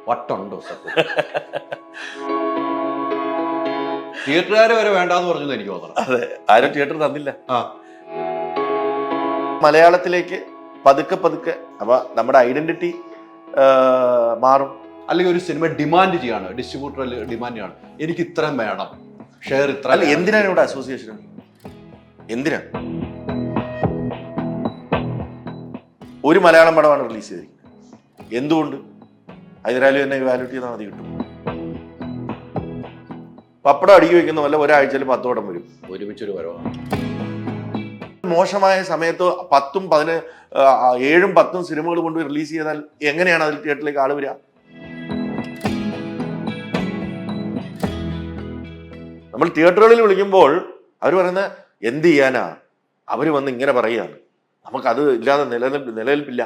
വട്ടുണ്ടോ സത്യം? തിയേറ്ററുകാർ വരെ വേണ്ടാന്ന് പറഞ്ഞു എനിക്ക് തോന്നണം. അതെ, ആരും തിയേറ്റർ തന്നില്ല. ആ മലയാളത്തിലേക്ക് പതുക്കെ പതുക്കെ അപ്പൊ നമ്മുടെ ഐഡന്റിറ്റി മാറും. അല്ലെങ്കിൽ ഒരു സിനിമ ഡിമാൻഡ് ചെയ്യാണ്, ഡിസ്ട്രിബ്യൂട്ടർ ഡിമാൻഡ് ചെയ്യാണ്, എനിക്ക് ഇത്രയും വേണം, ഷെയർ ഇത്ര. അല്ല, എന്തിനാണ് ഇവിടെ അസോസിയേഷൻ? എന്തിനാ? ഒരു മലയാളം പടമാണ് റിലീസ് ചെയ്തിരിക്കുന്നത്, എന്തുകൊണ്ട്? ഹൈദരാലി തന്നെ വാലിറ്റി ചെയ്താൽ മതി, കിട്ടും. പപ്പടം അടുക്കി വെക്കുന്ന പോലെ ഒരാഴ്ചയിൽ 10 പടം വരും, ഒരുമിച്ചൊരു വരവാണ്. മോശമായ സമയത്ത് 7ഉം 10ഉം സിനിമകൾ കൊണ്ട് റിലീസ് ചെയ്താൽ എങ്ങനെയാണ് അതിൽ തിയേറ്ററിലേക്ക് ആള് വരിക? നമ്മൾ തിയേറ്ററുകളിൽ വിളിക്കുമ്പോൾ അവർ പറയുന്ന എന്ത് ചെയ്യാനാ, അവർ വന്ന് ഇങ്ങനെ പറയുകയാണ്, നമുക്കത് ഇല്ലാതെ നിലനിൽപ്പില്ല.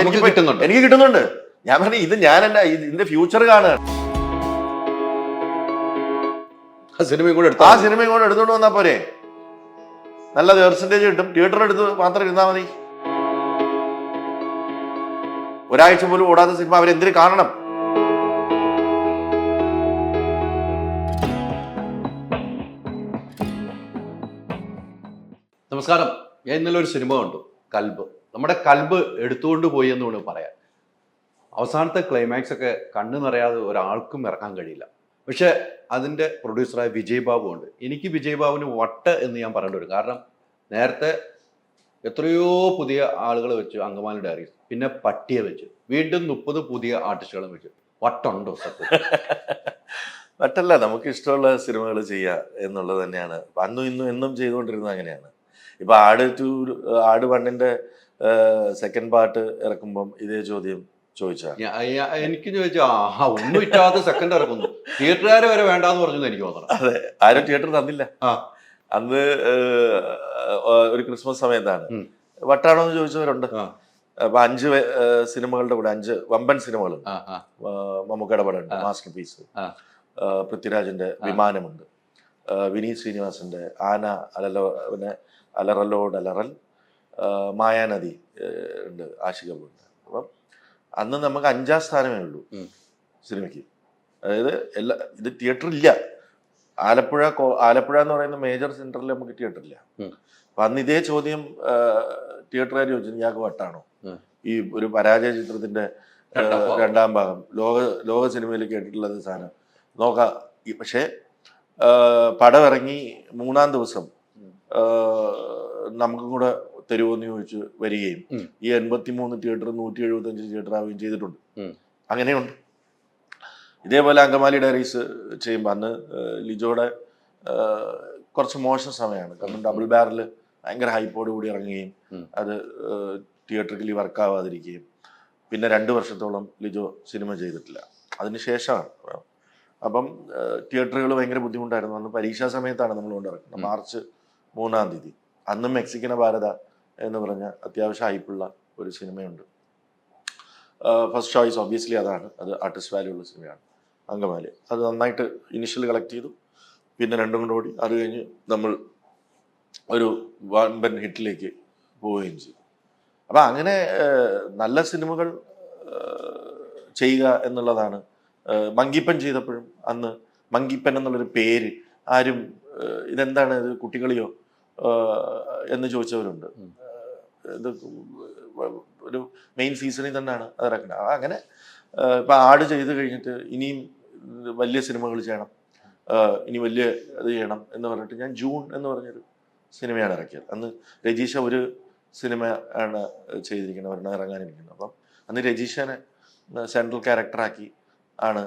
എനിക്ക് കിട്ടുന്നുണ്ട്. ഞാൻ പറഞ്ഞു, ഇത് ഞാനല്ല, ഇതിന്റെ ഫ്യൂച്ചർ കാണുക. ആ സിനിമയും കൂടെ എടുത്തോണ്ട് വന്നാ പോരെ? നല്ല പെർസെന്റേജ് കിട്ടും. തിയേറ്ററിൽ എടുത്ത് മാത്രം ഇരുന്നാൽ മതി. ഒരാഴ്ച പോലും ഓടാത്ത സിനിമ അവരെന്തിനു കാണണം? നമസ്കാരം. ഞാൻ ഇന്നലെ ഒരു സിനിമ കണ്ടു, കൽബ്. നമ്മുടെ കൽബ് എടുത്തുകൊണ്ട് പോയി എന്ന് വേണമെങ്കിൽ പറയാം. അവസാനത്തെ ക്ലൈമാക്സ് ഒക്കെ കണ്ണു നിറയാതെ ഒരാൾക്കും ഇറക്കാൻ കഴിയില്ല. പക്ഷെ അതിൻ്റെ പ്രൊഡ്യൂസറായ വിജയ് ബാബു ഉണ്ട്. എനിക്ക് വിജയ് ബാബുവിന് വട്ട് എന്ന് ഞാൻ പറയേണ്ടി വരും. കാരണം നേരത്തെ എത്രയോ പുതിയ ആളുകളെ വെച്ചു, അങ്കമാലി ഡയറീസ്, പിന്നെ പട്ടിയെ വെച്ചു, വീണ്ടും 30 പുതിയ ആർട്ടിസ്റ്റുകളെ വെച്ചു. വട്ടുണ്ടോ സത്യം? വട്ടല്ല, നമുക്ക് ഇഷ്ടമുള്ള സിനിമകൾ ചെയ്യുക എന്നുള്ളത് തന്നെയാണ് അന്നും ഇന്നും എന്നും ചെയ്തുകൊണ്ടിരുന്നത്. അങ്ങനെയാണ്. ഇപ്പൊ ആട് 1ന്റെ സെക്കൻഡ് പാർട്ട് ഇറക്കുമ്പം ഇതേ ചോദ്യം ചോദിച്ചാൽ എനിക്ക് ചോദിച്ചാ ഒന്നും ഇല്ലാത്ത സെക്കൻഡ് ഇറക്കുന്നു, തിയേറ്ററുകാർ വരെ വേണ്ടാന്ന് പറഞ്ഞു എനിക്ക് തോന്നണം. അതെ, ആരും തിയേറ്റർ തന്നില്ല. അന്ന് ഒരു ക്രിസ്മസ് സമയത്താണ്. വട്ടാണോ എന്ന് ചോദിച്ചവരുണ്ട്. അപ്പൊ 5 സിനിമകളുടെ കൂടെ 5 വമ്പൻ സിനിമകൾ, മമ്മൂക്കയുടെ പടമുണ്ട് മാസ്റ്റർ പീസ്, പൃഥ്വിരാജിന്റെ വിമാനമുണ്ട്, വിനീത് ശ്രീനിവാസന്റെ ആന അലറൽ, മായാനദി ഉണ്ട്, ആഷികമുണ്ട്. അപ്പം അന്ന് നമുക്ക് 5ാം സ്ഥാനമേ ഉള്ളൂ സിനിമയ്ക്ക്. അതായത് ഇത് തിയേറ്റർ ഇല്ല. ആലപ്പുഴ എന്ന് പറയുന്ന മേജർ സെന്ററിൽ നമുക്ക് തിയേറ്റർ ഇല്ല. അപ്പൊ അന്ന് ഇതേ ചോദ്യം തിയേറ്ററുകാർ ചോദിച്ചു, ഇയാൾക്ക് വട്ടാണോ ഈ ഒരു പരാജയ ചിത്രത്തിന്റെ 2ാം ഭാഗം ലോക സിനിമയിൽ കേട്ടിട്ടുള്ളത് സാധനം നോക്കാം. പക്ഷേ പടം ഇറങ്ങി 3ാം ദിവസം നമുക്കും കൂടെ തരുമോന്ന് ചോദിച്ച് വരികയും ഈ 83 തിയേറ്റർ 175 തിയേറ്റർ ആവുകയും ചെയ്തിട്ടുണ്ട്. അങ്ങനെയുണ്ട്. ഇതേപോലെ അങ്കമാലി ഡയറീസ് ചെയ്യുമ്പോൾ അന്ന് ലിജോയുടെ കുറച്ച് മോശം സമയമാണ്. കാരണം ഡബിൾ ബാരൽ ഭയങ്കര ഹൈപ്പോട് കൂടി ഇറങ്ങുകയും അത് തിയേറ്ററിക്കലി വർക്കാവാതിരിക്കുകയും പിന്നെ 2 വർഷത്തോളം ലിജോ സിനിമ ചെയ്തിട്ടില്ല. അതിനുശേഷമാണ്. അപ്പം തിയേറ്ററുകൾ ഭയങ്കര ബുദ്ധിമുട്ടായിരുന്നു. അന്ന് പരീക്ഷാ സമയത്താണ് നമ്മൾ കൊണ്ടിറക്കുന്നത്, മാർച്ച് 3-ാം തീയതി. അന്നും മെക്സിക്കന ഭാരത എന്ന് പറഞ്ഞ അത്യാവശ്യം ഹൈപ്പുള്ള ഒരു സിനിമയുണ്ട്. ഫസ്റ്റ് ചോയ്സ് ഒബ്വിയസ്ലി അതാണ്. അത് ആർട്ടിസ്റ്റ് വാല്യൂ ഉള്ള സിനിമയാണ് അങ്കമാലി. അത് നന്നായിട്ട് ഇനിഷ്യൽ കളക്ട് ചെയ്തു. പിന്നെ 2 കൊണ്ട് ഓടി. അത് കഴിഞ്ഞ് നമ്മൾ ഒരു വമ്പൻ ഹിറ്റിലേക്ക് പോവുകയും ചെയ്തു. അപ്പം അങ്ങനെ നല്ല സിനിമകൾ ചെയ്യുക എന്നുള്ളതാണ്. മങ്കിപ്പൻ ചെയ്തപ്പോഴും അന്ന് മങ്കിപ്പൻ എന്നുള്ളൊരു പേര് ആരും ഇതെന്താണ് ഇത് കുട്ടികളിയോ എന്ന് ചോദിച്ചവരുണ്ട്. ഇത് ഒരു മെയിൻ സീസണിൽ തന്നെയാണ് അത് ഇറക്കുന്നത്. അങ്ങനെ ഇപ്പം ആട് ചെയ്ത് കഴിഞ്ഞിട്ട് ഇനിയും വലിയ സിനിമകൾ ചെയ്യണം, ഇനി വലിയ ഇത് ചെയ്യണം എന്ന് പറഞ്ഞിട്ട് ഞാൻ ജൂൺ എന്ന് പറഞ്ഞൊരു സിനിമയാണ് ഇറക്കിയത്. അന്ന് രജീഷ ഒരു സിനിമ ആണ് ചെയ്തിരിക്കുന്നത്, ഒരെണ്ണം ഇറങ്ങാനിരിക്കുന്നത്. അപ്പം അന്ന് രജീഷനെ സെൻട്രൽ ക്യാരക്ടറാക്കി ആണ്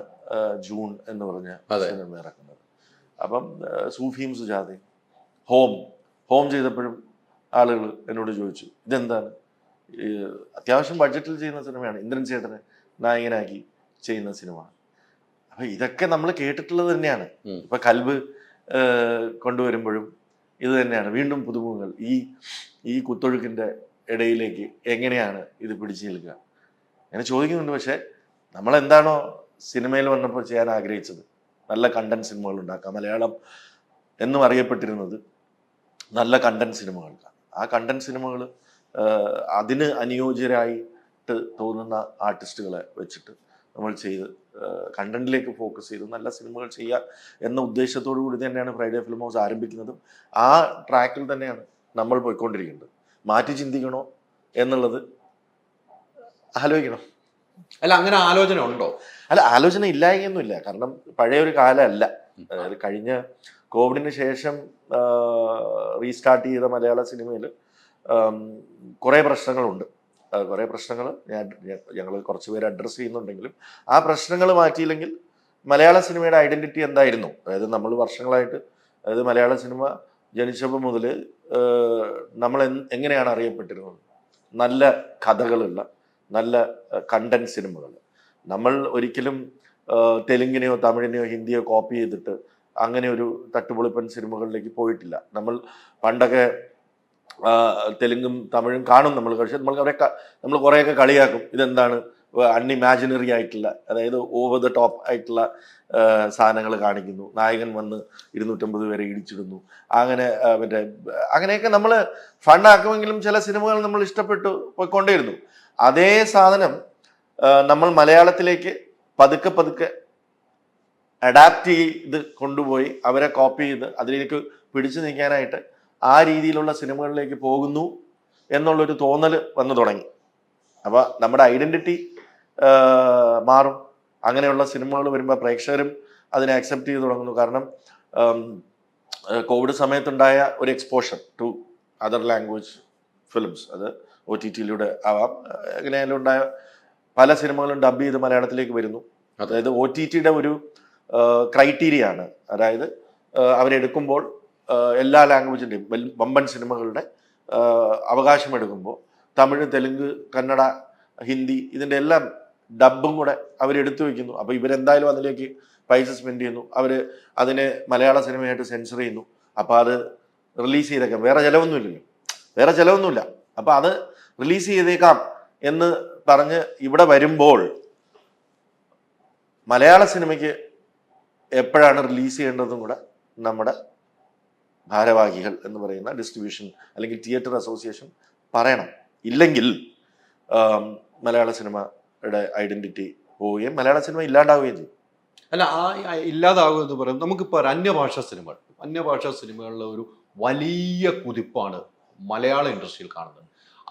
ജൂൺ എന്ന് പറഞ്ഞ സിനിമ ഇറക്കുന്നത്. അപ്പം സൂഫിയും സുജാതയും ഹോം ചെയ്തപ്പോഴും ആളുകൾ എന്നോട് ചോദിച്ചു, ഇതെന്താണ്? അത്യാവശ്യം ബഡ്ജറ്റിൽ ചെയ്യുന്ന സിനിമയാണ്, ഇന്ദ്രൻ ചേട്ടനെ നായകനാക്കി ചെയ്യുന്ന സിനിമ. അപ്പൊ ഇതൊക്കെ നമ്മൾ കേട്ടിട്ടുള്ളത് തന്നെയാണ്. ഇപ്പൊ കൽബ് കൊണ്ടുവരുമ്പോഴും ഇത് തന്നെയാണ്. വീണ്ടും പുതുമുഖങ്ങൾ ഈ കുത്തൊഴുക്കിന്റെ ഇടയിലേക്ക് എങ്ങനെയാണ് ഇത് പിടിച്ചു നിൽക്കുക അങ്ങനെ ചോദിക്കുന്നുണ്ട്. പക്ഷെ നമ്മളെന്താണോ സിനിമയിൽ വന്നപ്പോൾ ചെയ്യാൻ ആഗ്രഹിച്ചത്, നല്ല കണ്ടന്റ് സിനിമകൾ ഉണ്ടാക്കുക. മലയാളം എന്നും അറിയപ്പെട്ടിരുന്നത് നല്ല കണ്ടന്റ് സിനിമകൾക്കാണ്. ആ കണ്ടന്റ് സിനിമകൾ അതിന് അനുയോജ്യരായി ആയിട്ട് തോന്നുന്ന ആർട്ടിസ്റ്റുകളെ വെച്ചിട്ട് നമ്മൾ ചെയ്ത് കണ്ടന്റിലേക്ക് ഫോക്കസ് ചെയ്ത് നല്ല സിനിമകൾ ചെയ്യുക എന്ന ഉദ്ദേശത്തോടു കൂടി തന്നെയാണ് ഫ്രൈഡേ ഫിലിം ഹൗസ് ആരംഭിക്കുന്നതും. ആ ട്രാക്കിൽ തന്നെയാണ് നമ്മൾ പോയിക്കൊണ്ടിരിക്കുന്നത്. മാറ്റി ചിന്തിക്കണോ എന്നുള്ളത് ആലോചിക്കണം. അല്ല, അങ്ങനെ ആലോചന ഉണ്ടോ? അല്ല, ആലോചന ഇല്ലായെന്നൊന്നുമില്ല. കാരണം പഴയ ഒരു കാലമല്ല. അതായത് കഴിഞ്ഞ കോവിഡിന് ശേഷം റീസ്റ്റാർട്ട് ചെയ്ത മലയാള സിനിമയിൽ കുറേ പ്രശ്നങ്ങളുണ്ട്. കുറേ പ്രശ്നങ്ങൾ ഞങ്ങൾ കുറച്ച് പേര് അഡ്രസ്സ് ചെയ്യുന്നുണ്ടെങ്കിലും ആ പ്രശ്നങ്ങൾ മാറ്റിയില്ലെങ്കിൽ മലയാള സിനിമയുടെ ഐഡന്റിറ്റി എന്തായിരുന്നു? അതായത് നമ്മൾ വർഷങ്ങളായിട്ട്, അതായത് മലയാള സിനിമ ജനിച്ചപ്പോൾ മുതൽ നമ്മൾ എങ്ങനെയാണ് അറിയപ്പെട്ടിരുന്നത്? നല്ല കഥകളുള്ള നല്ല കണ്ടന്റ് സിനിമകൾ. നമ്മൾ ഒരിക്കലും തെലുങ്കിനെയോ തമിഴിനെയോ ഹിന്ദിയോ കോപ്പി ചെയ്തിട്ട് അങ്ങനെ ഒരു തട്ടുപൊളിപ്പൻ സിനിമകളിലേക്ക് പോയിട്ടില്ല. നമ്മൾ പണ്ടൊക്കെ തെലുങ്കും തമിഴും കാണും നമ്മൾ, പക്ഷേ നമ്മൾ കുറേയൊക്കെ കളിയാക്കും. ഇതെന്താണ് അൺഇമാജിനറി ആയിട്ടുള്ള, അതായത് ഓവർ ദ ടോപ്പ് ആയിട്ടുള്ള സാധനങ്ങൾ കാണിക്കുന്നു, നായകൻ വന്ന് 250 പേരെ ഇടിച്ചിടുന്നു, അങ്ങനെ അങ്ങനെയൊക്കെ നമ്മൾ ഫണ്ടാക്കുമെങ്കിലും ചില സിനിമകൾ നമ്മൾ ഇഷ്ടപ്പെട്ടു പോയിക്കൊണ്ടേയിരുന്നു. അതേ സാധനം നമ്മൾ മലയാളത്തിലേക്ക് പതുക്കെ പതുക്കെ അഡാപ്റ്റ് ചെയ്ത് കൊണ്ടുപോയി അവരെ കോപ്പി ചെയ്ത് അതിലേക്ക് പിടിച്ചു നിൽക്കാനായിട്ട് ആ രീതിയിലുള്ള സിനിമകളിലേക്ക് പോകുന്നു എന്നുള്ളൊരു തോന്നൽ വന്നു തുടങ്ങി. അപ്പോൾ നമ്മുടെ ഐഡന്റിറ്റി മാറും. അങ്ങനെയുള്ള സിനിമകൾ വരുമ്പോൾ പ്രേക്ഷകരും അതിനെ അക്സെപ്റ്റ് ചെയ്ത് തുടങ്ങുന്നു. കാരണം കോവിഡ് സമയത്തുണ്ടായ ഒരു exposure to other language films, അത് OTT-യിലൂടെ ആവാം, എങ്ങനെയായാലും ഉണ്ടായ പല സിനിമകളും ഡബ് ചെയ്ത് മലയാളത്തിലേക്ക് വരുന്നു. അതായത് OTT-യുടെ ഒരു ക്രൈറ്റീരിയ ആണ്. അതായത് അവരെടുക്കുമ്പോൾ എല്ലാ ലാംഗ്വേജിൻ്റെയും വമ്പൻ സിനിമകളുടെ അവകാശം എടുക്കുമ്പോൾ തമിഴ്, തെലുങ്ക്, കന്നഡ, ഹിന്ദി ഇതിൻ്റെ എല്ലാം ഡബും കൂടെ അവരെടുത്തു വയ്ക്കുന്നു. അപ്പോൾ ഇവരെന്തായാലും അതിലേക്ക് പൈസ സ്പെൻഡ് ചെയ്യുന്നു. അവർ അതിനെ മലയാള സിനിമയായിട്ട് സെൻസർ ചെയ്യുന്നു. അപ്പോൾ അത് റിലീസ് ചെയ്തേക്കാം, വേറെ ചിലവൊന്നുമില്ല. അപ്പോൾ അത് റിലീസ് ചെയ്തേക്കാം എന്ന് പറഞ്ഞ് ഇവിടെ വരുമ്പോൾ മലയാള സിനിമയ്ക്ക് എപ്പോഴാണ് റിലീസ് ചെയ്യേണ്ടതും കൂടെ നമ്മുടെ ഭാരവാഹികൾ എന്ന് പറയുന്ന ഡിസ്ട്രിബ്യൂഷൻ അല്ലെങ്കിൽ തിയേറ്റർ അസോസിയേഷൻ പറയണം. ഇല്ലെങ്കിൽ മലയാള സിനിമയുടെ ഐഡന്റിറ്റി പോവുകയും മലയാള സിനിമ ഇല്ലാണ്ടാവുകയും ചെയ്യും. അല്ല, ആ ഇല്ലാതാകുക എന്ന് പറയുന്നത് നമുക്കിപ്പോൾ അന്യഭാഷാ സിനിമകളിലെ ഒരു വലിയ കുതിപ്പാണ് മലയാള ഇൻഡസ്ട്രിയിൽ കാണുന്നത്.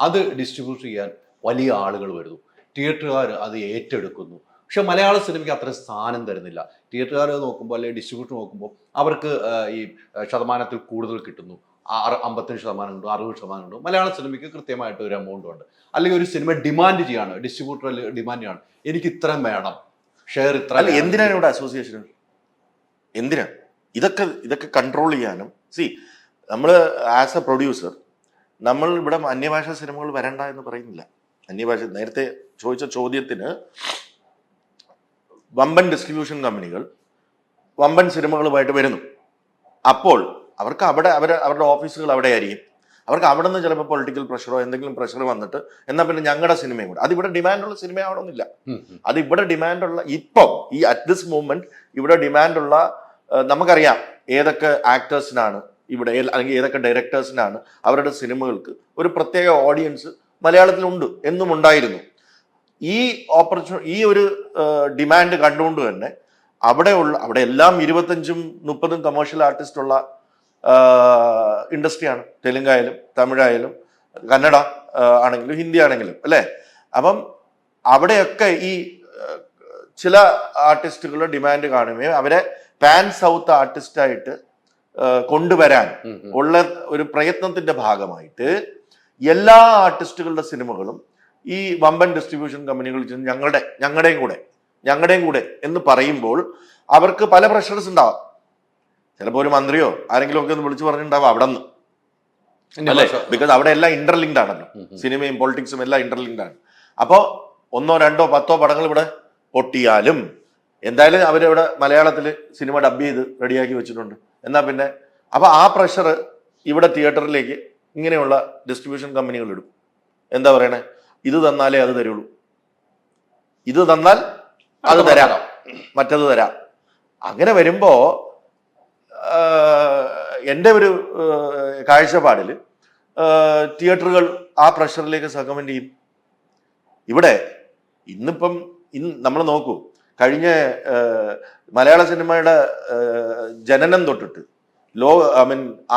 അത് ഡിസ്ട്രിബ്യൂട്ട് ചെയ്യാൻ വലിയ ആളുകൾ വരുന്നു, തിയേറ്ററുകാർ അത് ഏറ്റെടുക്കുന്നു. പക്ഷെ മലയാള സിനിമയ്ക്ക് അത്ര സ്ഥാനം തരുന്നില്ല. തിയേറ്ററുകാർ നോക്കുമ്പോൾ അല്ലെങ്കിൽ ഡിസ്ട്രിബ്യൂട്ടർ നോക്കുമ്പോൾ അവർക്ക് ഈ ശതമാനത്തിൽ കൂടുതൽ കിട്ടുന്നു. 55% ഉണ്ട്, 60% ഉണ്ട്. മലയാള സിനിമയ്ക്ക് കൃത്യമായിട്ട് ഒരു എമൗണ്ട് ഉണ്ട്. അല്ലെങ്കിൽ ഒരു സിനിമ ഡിമാൻഡ് ചെയ്യാണ്, ഡിസ്ട്രിബ്യൂട്ടർ ഡിമാൻഡ് ചെയ്യാണ്, എനിക്ക് ഇത്രയും വേണം, ഷെയർ ഇത്ര. എന്തിനാണ് ഇവിടെ അസോസിയേഷൻ? എന്തിനാ ഇതൊക്കെ കൺട്രോൾ ചെയ്യാനും? നമ്മൾ ആസ് എ പ്രൊഡ്യൂസർ നമ്മൾ ഇവിടെ അന്യഭാഷാ സിനിമകൾ വരണ്ട എന്ന് പറയുന്നില്ല. അന്യഭാഷ, നേരത്തെ ചോദിച്ച ചോദ്യത്തിന്, വമ്പൻ ഡിസ്ട്രിബ്യൂഷൻ കമ്പനികൾ വമ്പൻ സിനിമകളുമായിട്ട് വരുന്നു. അപ്പോൾ അവർക്ക് അവരുടെ ഓഫീസുകൾ അവിടെ ആയിരിക്കും. അവർക്ക് അവിടെ നിന്ന് ചിലപ്പോൾ പൊളിറ്റിക്കൽ പ്രഷറോ എന്തെങ്കിലും പ്രഷർ വന്നിട്ട് എന്നാൽ പിന്നെ ഞങ്ങളുടെ സിനിമയും കൂടെ, അതിവിടെ ഡിമാൻഡുള്ള സിനിമ ആവണമെന്നില്ല. അത് ഇവിടെ ഡിമാൻഡുള്ള, ഇപ്പം ഈ അറ്റ് ദിസ് മൂമെന്റ് ഇവിടെ ഡിമാൻഡുള്ള, നമുക്കറിയാം ഏതൊക്കെ ആക്ടേഴ്സിനാണ് ഇവിടെ, അല്ലെങ്കിൽ ഏതൊക്കെ ഡയറക്ടേഴ്സിനാണ് അവരുടെ സിനിമകൾക്ക് ഒരു പ്രത്യേക ഓഡിയൻസ് മലയാളത്തിലുണ്ട് എന്നും ഉണ്ടായിരുന്നു. ഈ ഒരു ഡിമാൻഡ് കണ്ടുകൊണ്ട് തന്നെ അവിടെ എല്ലാം 25-30 കമേഴ്ഷ്യൽ ആർട്ടിസ്റ്റ് ഉള്ള ഇൻഡസ്ട്രിയാണ്. തെലുങ്കായാലും തമിഴായാലും കന്നഡ ആണെങ്കിലും ഹിന്ദി ആണെങ്കിലും അല്ലേ. അപ്പം അവിടെയൊക്കെ ഈ ചില ആർട്ടിസ്റ്റുകളുടെ ഡിമാൻഡ് കാണുകയും അവരെ പാൻ സൗത്ത് ആർട്ടിസ്റ്റായിട്ട് കൊണ്ടുവരാൻ ഉള്ള ഒരു പ്രയത്നത്തിന്റെ ഭാഗമായിട്ട് എല്ലാ ആർട്ടിസ്റ്റുകളുടെ സിനിമകളും ഈ വമ്പൻ ഡിസ്ട്രിബ്യൂഷൻ കമ്പനികൾ ഞങ്ങളുടെയും കൂടെ എന്ന് പറയുമ്പോൾ അവർക്ക് പല പ്രഷർസ് ഉണ്ടാവാം. ചിലപ്പോൾ ഒരു മന്ത്രിയോ ആരെങ്കിലും ഒക്കെ ഒന്ന് വിളിച്ചു പറഞ്ഞിട്ടുണ്ടാവും അവിടെ നിന്ന്, അല്ലേ? ബിക്കോസ് അവിടെ എല്ലാം ഇന്റർലിങ്ക്ഡ് ആണല്ലോ, സിനിമയും പൊളിറ്റിക്സും എല്ലാം ഇന്റർലിങ്ക്ഡ് ആണ്. അപ്പോൾ 1, 2, 10 പടങ്ങൾ ഇവിടെ പൊട്ടിയാലും എന്തായാലും അവരിവിടെ മലയാളത്തിൽ സിനിമ ഡബ് ചെയ്ത് റെഡിയാക്കി വെച്ചിട്ടുണ്ട്. എന്നാൽ പിന്നെ അപ്പോൾ ആ പ്രഷർ ഇവിടെ തിയേറ്ററിലേക്ക് ഇങ്ങനെയുള്ള ഡിസ്ട്രിബ്യൂഷൻ കമ്പനികൾ ഇടും. എന്താ പറയണേ, ഇത് തന്നാലേ അത് തരുള്ളൂ, ഇത് തന്നാൽ അത് തരാം, മറ്റത് തരാം. അങ്ങനെ വരുമ്പോ എൻ്റെ ഒരു കാഴ്ചപ്പാടിൽ തിയേറ്ററുകൾ ആ പ്രഷറിലേക്ക് സക്കമെന്റ് ചെയ്യും. ഇവിടെ ഇന്നിപ്പം നമ്മൾ നോക്കൂ, കഴിഞ്ഞ മലയാള സിനിമയുടെ ജനനം തൊട്ടിട്ട്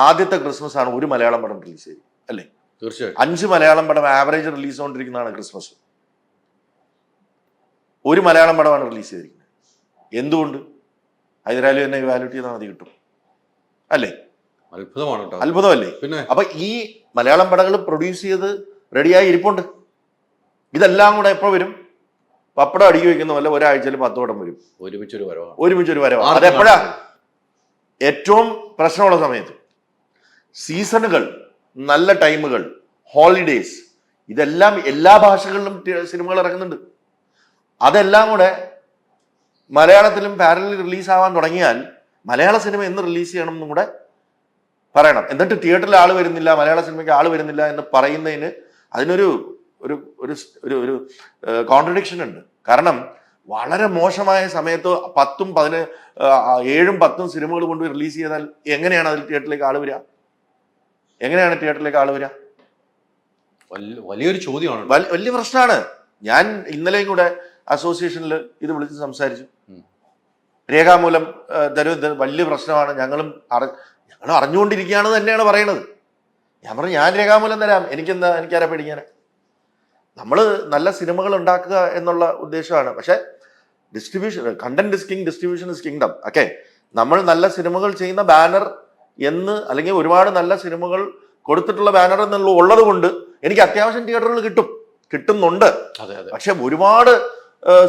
ആദ്യത്തെ ക്രിസ്മസ് ആണ് ഒരു മലയാളം പടം റിലീസ് ചെയ്തത്, അല്ലേ? തീർച്ചയായും 5 മലയാളം പടം ആവറേജ് റിലീസ് കൊണ്ടിരിക്കുന്നതാണ് ക്രിസ്മസ്. ഒരു മലയാളം പടമാണ് റിലീസ് ചെയ്തിരിക്കുന്നത്. എന്തുകൊണ്ട്? ഹൈദരാലി തന്നെ വാലിഡിറ്റി ചെയ്താൽ മതി, കിട്ടും, അല്ലേ? അത്ഭുതമാണ് കേട്ടോ. അത്ഭുതമല്ലേ? പിന്നെ അപ്പൊ ഈ മലയാളം പടങ്ങൾ പ്രൊഡ്യൂസ് ചെയ്ത് റെഡിയായി ഇരിപ്പുണ്ട്. ഇതെല്ലാം കൂടെ എപ്പോ വരും? പപ്പടം അടുക്കി വെക്കുന്ന പോലെ ഒരാഴ്ചയിൽ 10 പടം വരും, ഒരുമിച്ചൊരു വരവാണ്. അതെപ്പോഴാ? ഏറ്റവും പ്രശ്നമുള്ള സമയത്ത്. സീസണുകൾ, നല്ല ടൈമുകൾ, ഹോളിഡേയ്സ്, ഇതെല്ലാം എല്ലാ ഭാഷകളിലും സിനിമകൾ ഇറങ്ങുന്നുണ്ട്. അതെല്ലാം കൂടെ മലയാളത്തിലും പാരലൽ റിലീസ് ആവാൻ തുടങ്ങിയാൽ മലയാള സിനിമ എന്ന് റിലീസ് ചെയ്യണം എന്നും കൂടെ പറയണം. എന്നിട്ട് തിയേറ്ററിൽ ആള് വരുന്നില്ല, മലയാള സിനിമയ്ക്ക് ആള് വരുന്നില്ല എന്ന് പറയുന്നതിന് അതിനൊരു ഒരു ഒരു ഒരു കോൺട്രഡിക്ഷൻ ഉണ്ട്. കാരണം വളരെ മോശമായ സമയത്ത് 10ഉം 7ഉം 10ഉം സിനിമകൾ കൊണ്ട് റിലീസ് ചെയ്താൽ എങ്ങനെയാണ് അതിൽ തിയേറ്ററിലേക്ക് ആള് വരിക? വലിയൊരു ചോദ്യമാണ്, വലിയ പ്രശ്നമാണ്. ഞാൻ ഇന്നലെയും കൂടെ അസോസിയേഷനിൽ ഇത് വിളിച്ച് സംസാരിച്ചു. രേഖാമൂലം തരും വലിയ പ്രശ്നമാണ്, ഞങ്ങൾ അറിഞ്ഞുകൊണ്ടിരിക്കുകയാണ് തന്നെയാണ് പറയണത്. ഞാൻ പറഞ്ഞു, ഞാൻ രേഖാമൂലം തരാം, എനിക്കാരെ പേടിക്കാനാ? നമ്മൾ നല്ല സിനിമകൾ ഉണ്ടാക്കുക എന്നുള്ള ഉദ്ദേശമാണ്. പക്ഷെ distribution, content is king, distribution is kingdom. Okay, നമ്മൾ നല്ല സിനിമകൾ ചെയ്യുന്ന ബാനർ എന്ന്, അല്ലെങ്കിൽ ഒരുപാട് നല്ല സിനിമകൾ കൊടുത്തിട്ടുള്ള ബാനർ എന്നുള്ള ഉള്ളത് കൊണ്ട് എനിക്ക് അത്യാവശ്യം തിയേറ്ററുകൾ കിട്ടുന്നുണ്ട്. പക്ഷെ ഒരുപാട്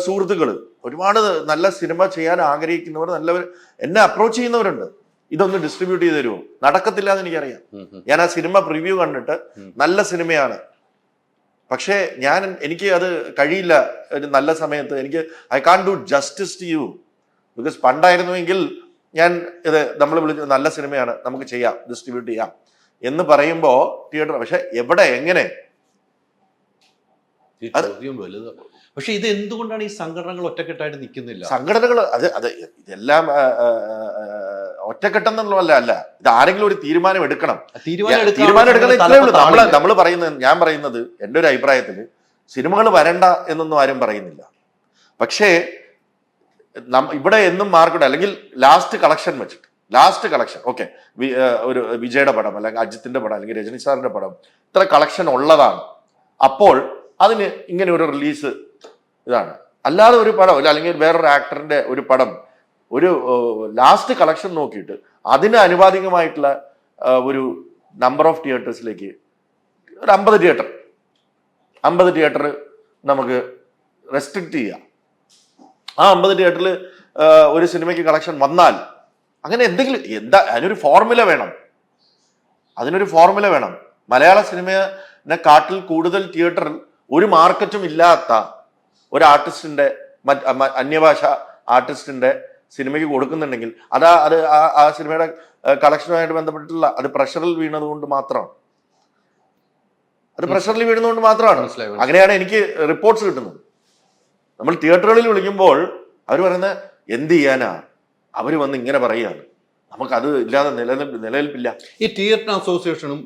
സുഹൃത്തുക്കൾ, ഒരുപാട് നല്ല സിനിമ ചെയ്യാൻ ആഗ്രഹിക്കുന്നവർ, നല്ലവർ എന്നെ അപ്രോച്ച് ചെയ്യുന്നവരുണ്ട്. ഇതൊന്ന് ഡിസ്ട്രിബ്യൂട്ട് ചെയ്ത് തരുമോ? നടക്കത്തില്ല എന്ന് എനിക്കറിയാം. ഞാൻ ആ സിനിമ പ്രിവ്യൂ കണ്ടിട്ട് നല്ല സിനിമയാണ്, പക്ഷേ എനിക്ക് അത് കഴിയില്ല. ഒരു നല്ല സമയത്ത് I can do justice to you. Because പണ്ടായിരുന്നുവെങ്കിൽ നമ്മൾ വിളിച്ച് നല്ല സിനിമയാണ്, നമുക്ക് ചെയ്യാം, ഡിസ്ട്രിബ്യൂട്ട് ചെയ്യാം എന്ന് പറയുമ്പോ തിയേറ്റർ. പക്ഷെ എവിടെ, എങ്ങനെ? പക്ഷെ ഇത് എന്തുകൊണ്ടാണ് ഈ സംഘടനകൾ ഒറ്റക്കെട്ടായിട്ട് നിൽക്കുന്നില്ല? സംഘടനകൾ ഇതെല്ലാം ഒറ്റക്കെട്ടെന്നുള്ളതല്ല, ഇത് ആരെങ്കിലും ഒരു തീരുമാനം എടുക്കണം. തീരുമാനം എടുക്കണം. ഇത്രേ ഉള്ളൂ. നമ്മൾ പറയുന്നത്, ഞാൻ പറയുന്നത്, എൻ്റെ ഒരു അഭിപ്രായത്തിൽ സിനിമകൾ വരണ്ട എന്നൊന്നും ആരും പറയുന്നില്ല. പക്ഷേ ഇവിടെ എന്നും മാർക്കറ്റ്, അല്ലെങ്കിൽ ലാസ്റ്റ് കളക്ഷൻ ഓക്കെ, ഒരു വിജയുടെ പടം, അല്ലെങ്കിൽ അജിത്തിന്റെ പടം, അല്ലെങ്കിൽ രജനി സാറിന്റെ പടം ഇത്ര കളക്ഷൻ ഉള്ളതാണ്. അപ്പോൾ അതിന് ഇങ്ങനെ ഒരു റിലീസ് ഇതാണ്. അല്ലാതെ ഒരു പടം, അല്ലെങ്കിൽ വേറൊരു ആക്ടറിന്റെ ഒരു പടം ഒരു ലാസ്റ്റ് കളക്ഷൻ നോക്കിയിട്ട് അതിന് ആനുപാതികമായിട്ടുള്ള ഒരു നമ്പർ ഓഫ് തിയേറ്റേഴ്സിലേക്ക് ഒരു 50 തിയേറ്റർ നമുക്ക് റെസ്ട്രിക്റ്റ് ചെയ്യാം. ആ 50 തിയേറ്ററിൽ ഒരു സിനിമയ്ക്ക് കളക്ഷൻ വന്നാൽ അങ്ങനെ എന്തെങ്കിലും അതിനൊരു ഫോർമുല വേണം. മലയാള സിനിമയെ കാട്ടിൽ കൂടുതൽ തിയേറ്ററിൽ ഒരു മാർക്കറ്റും ഇല്ലാത്ത ഒരു ആർട്ടിസ്റ്റിന്റെ, അന്യഭാഷ ആർട്ടിസ്റ്റിന്റെ സിനിമയ്ക്ക് കൊടുക്കുന്നുണ്ടെങ്കിൽ ആ സിനിമയുടെ കളക്ഷനുമായിട്ട് ബന്ധപ്പെട്ടിട്ടുള്ള അത് പ്രഷറിൽ വീണതുകൊണ്ട് മാത്രമാണ്. അങ്ങനെയാണ് എനിക്ക് റിപ്പോർട്ട്സ് കിട്ടുന്നത്. നമ്മൾ തിയേറ്ററുകളിൽ വിളിക്കുമ്പോൾ അവർ പറയുന്നത് എന്ത് ചെയ്യാനാ, അവർ വന്ന് ഇങ്ങനെ പറയുകയാണ്, നമുക്കത് ഇല്ലാതെ നിലനിൽപ്പില്ല. ഈ തിയേറ്റർ അസോസിയേഷനും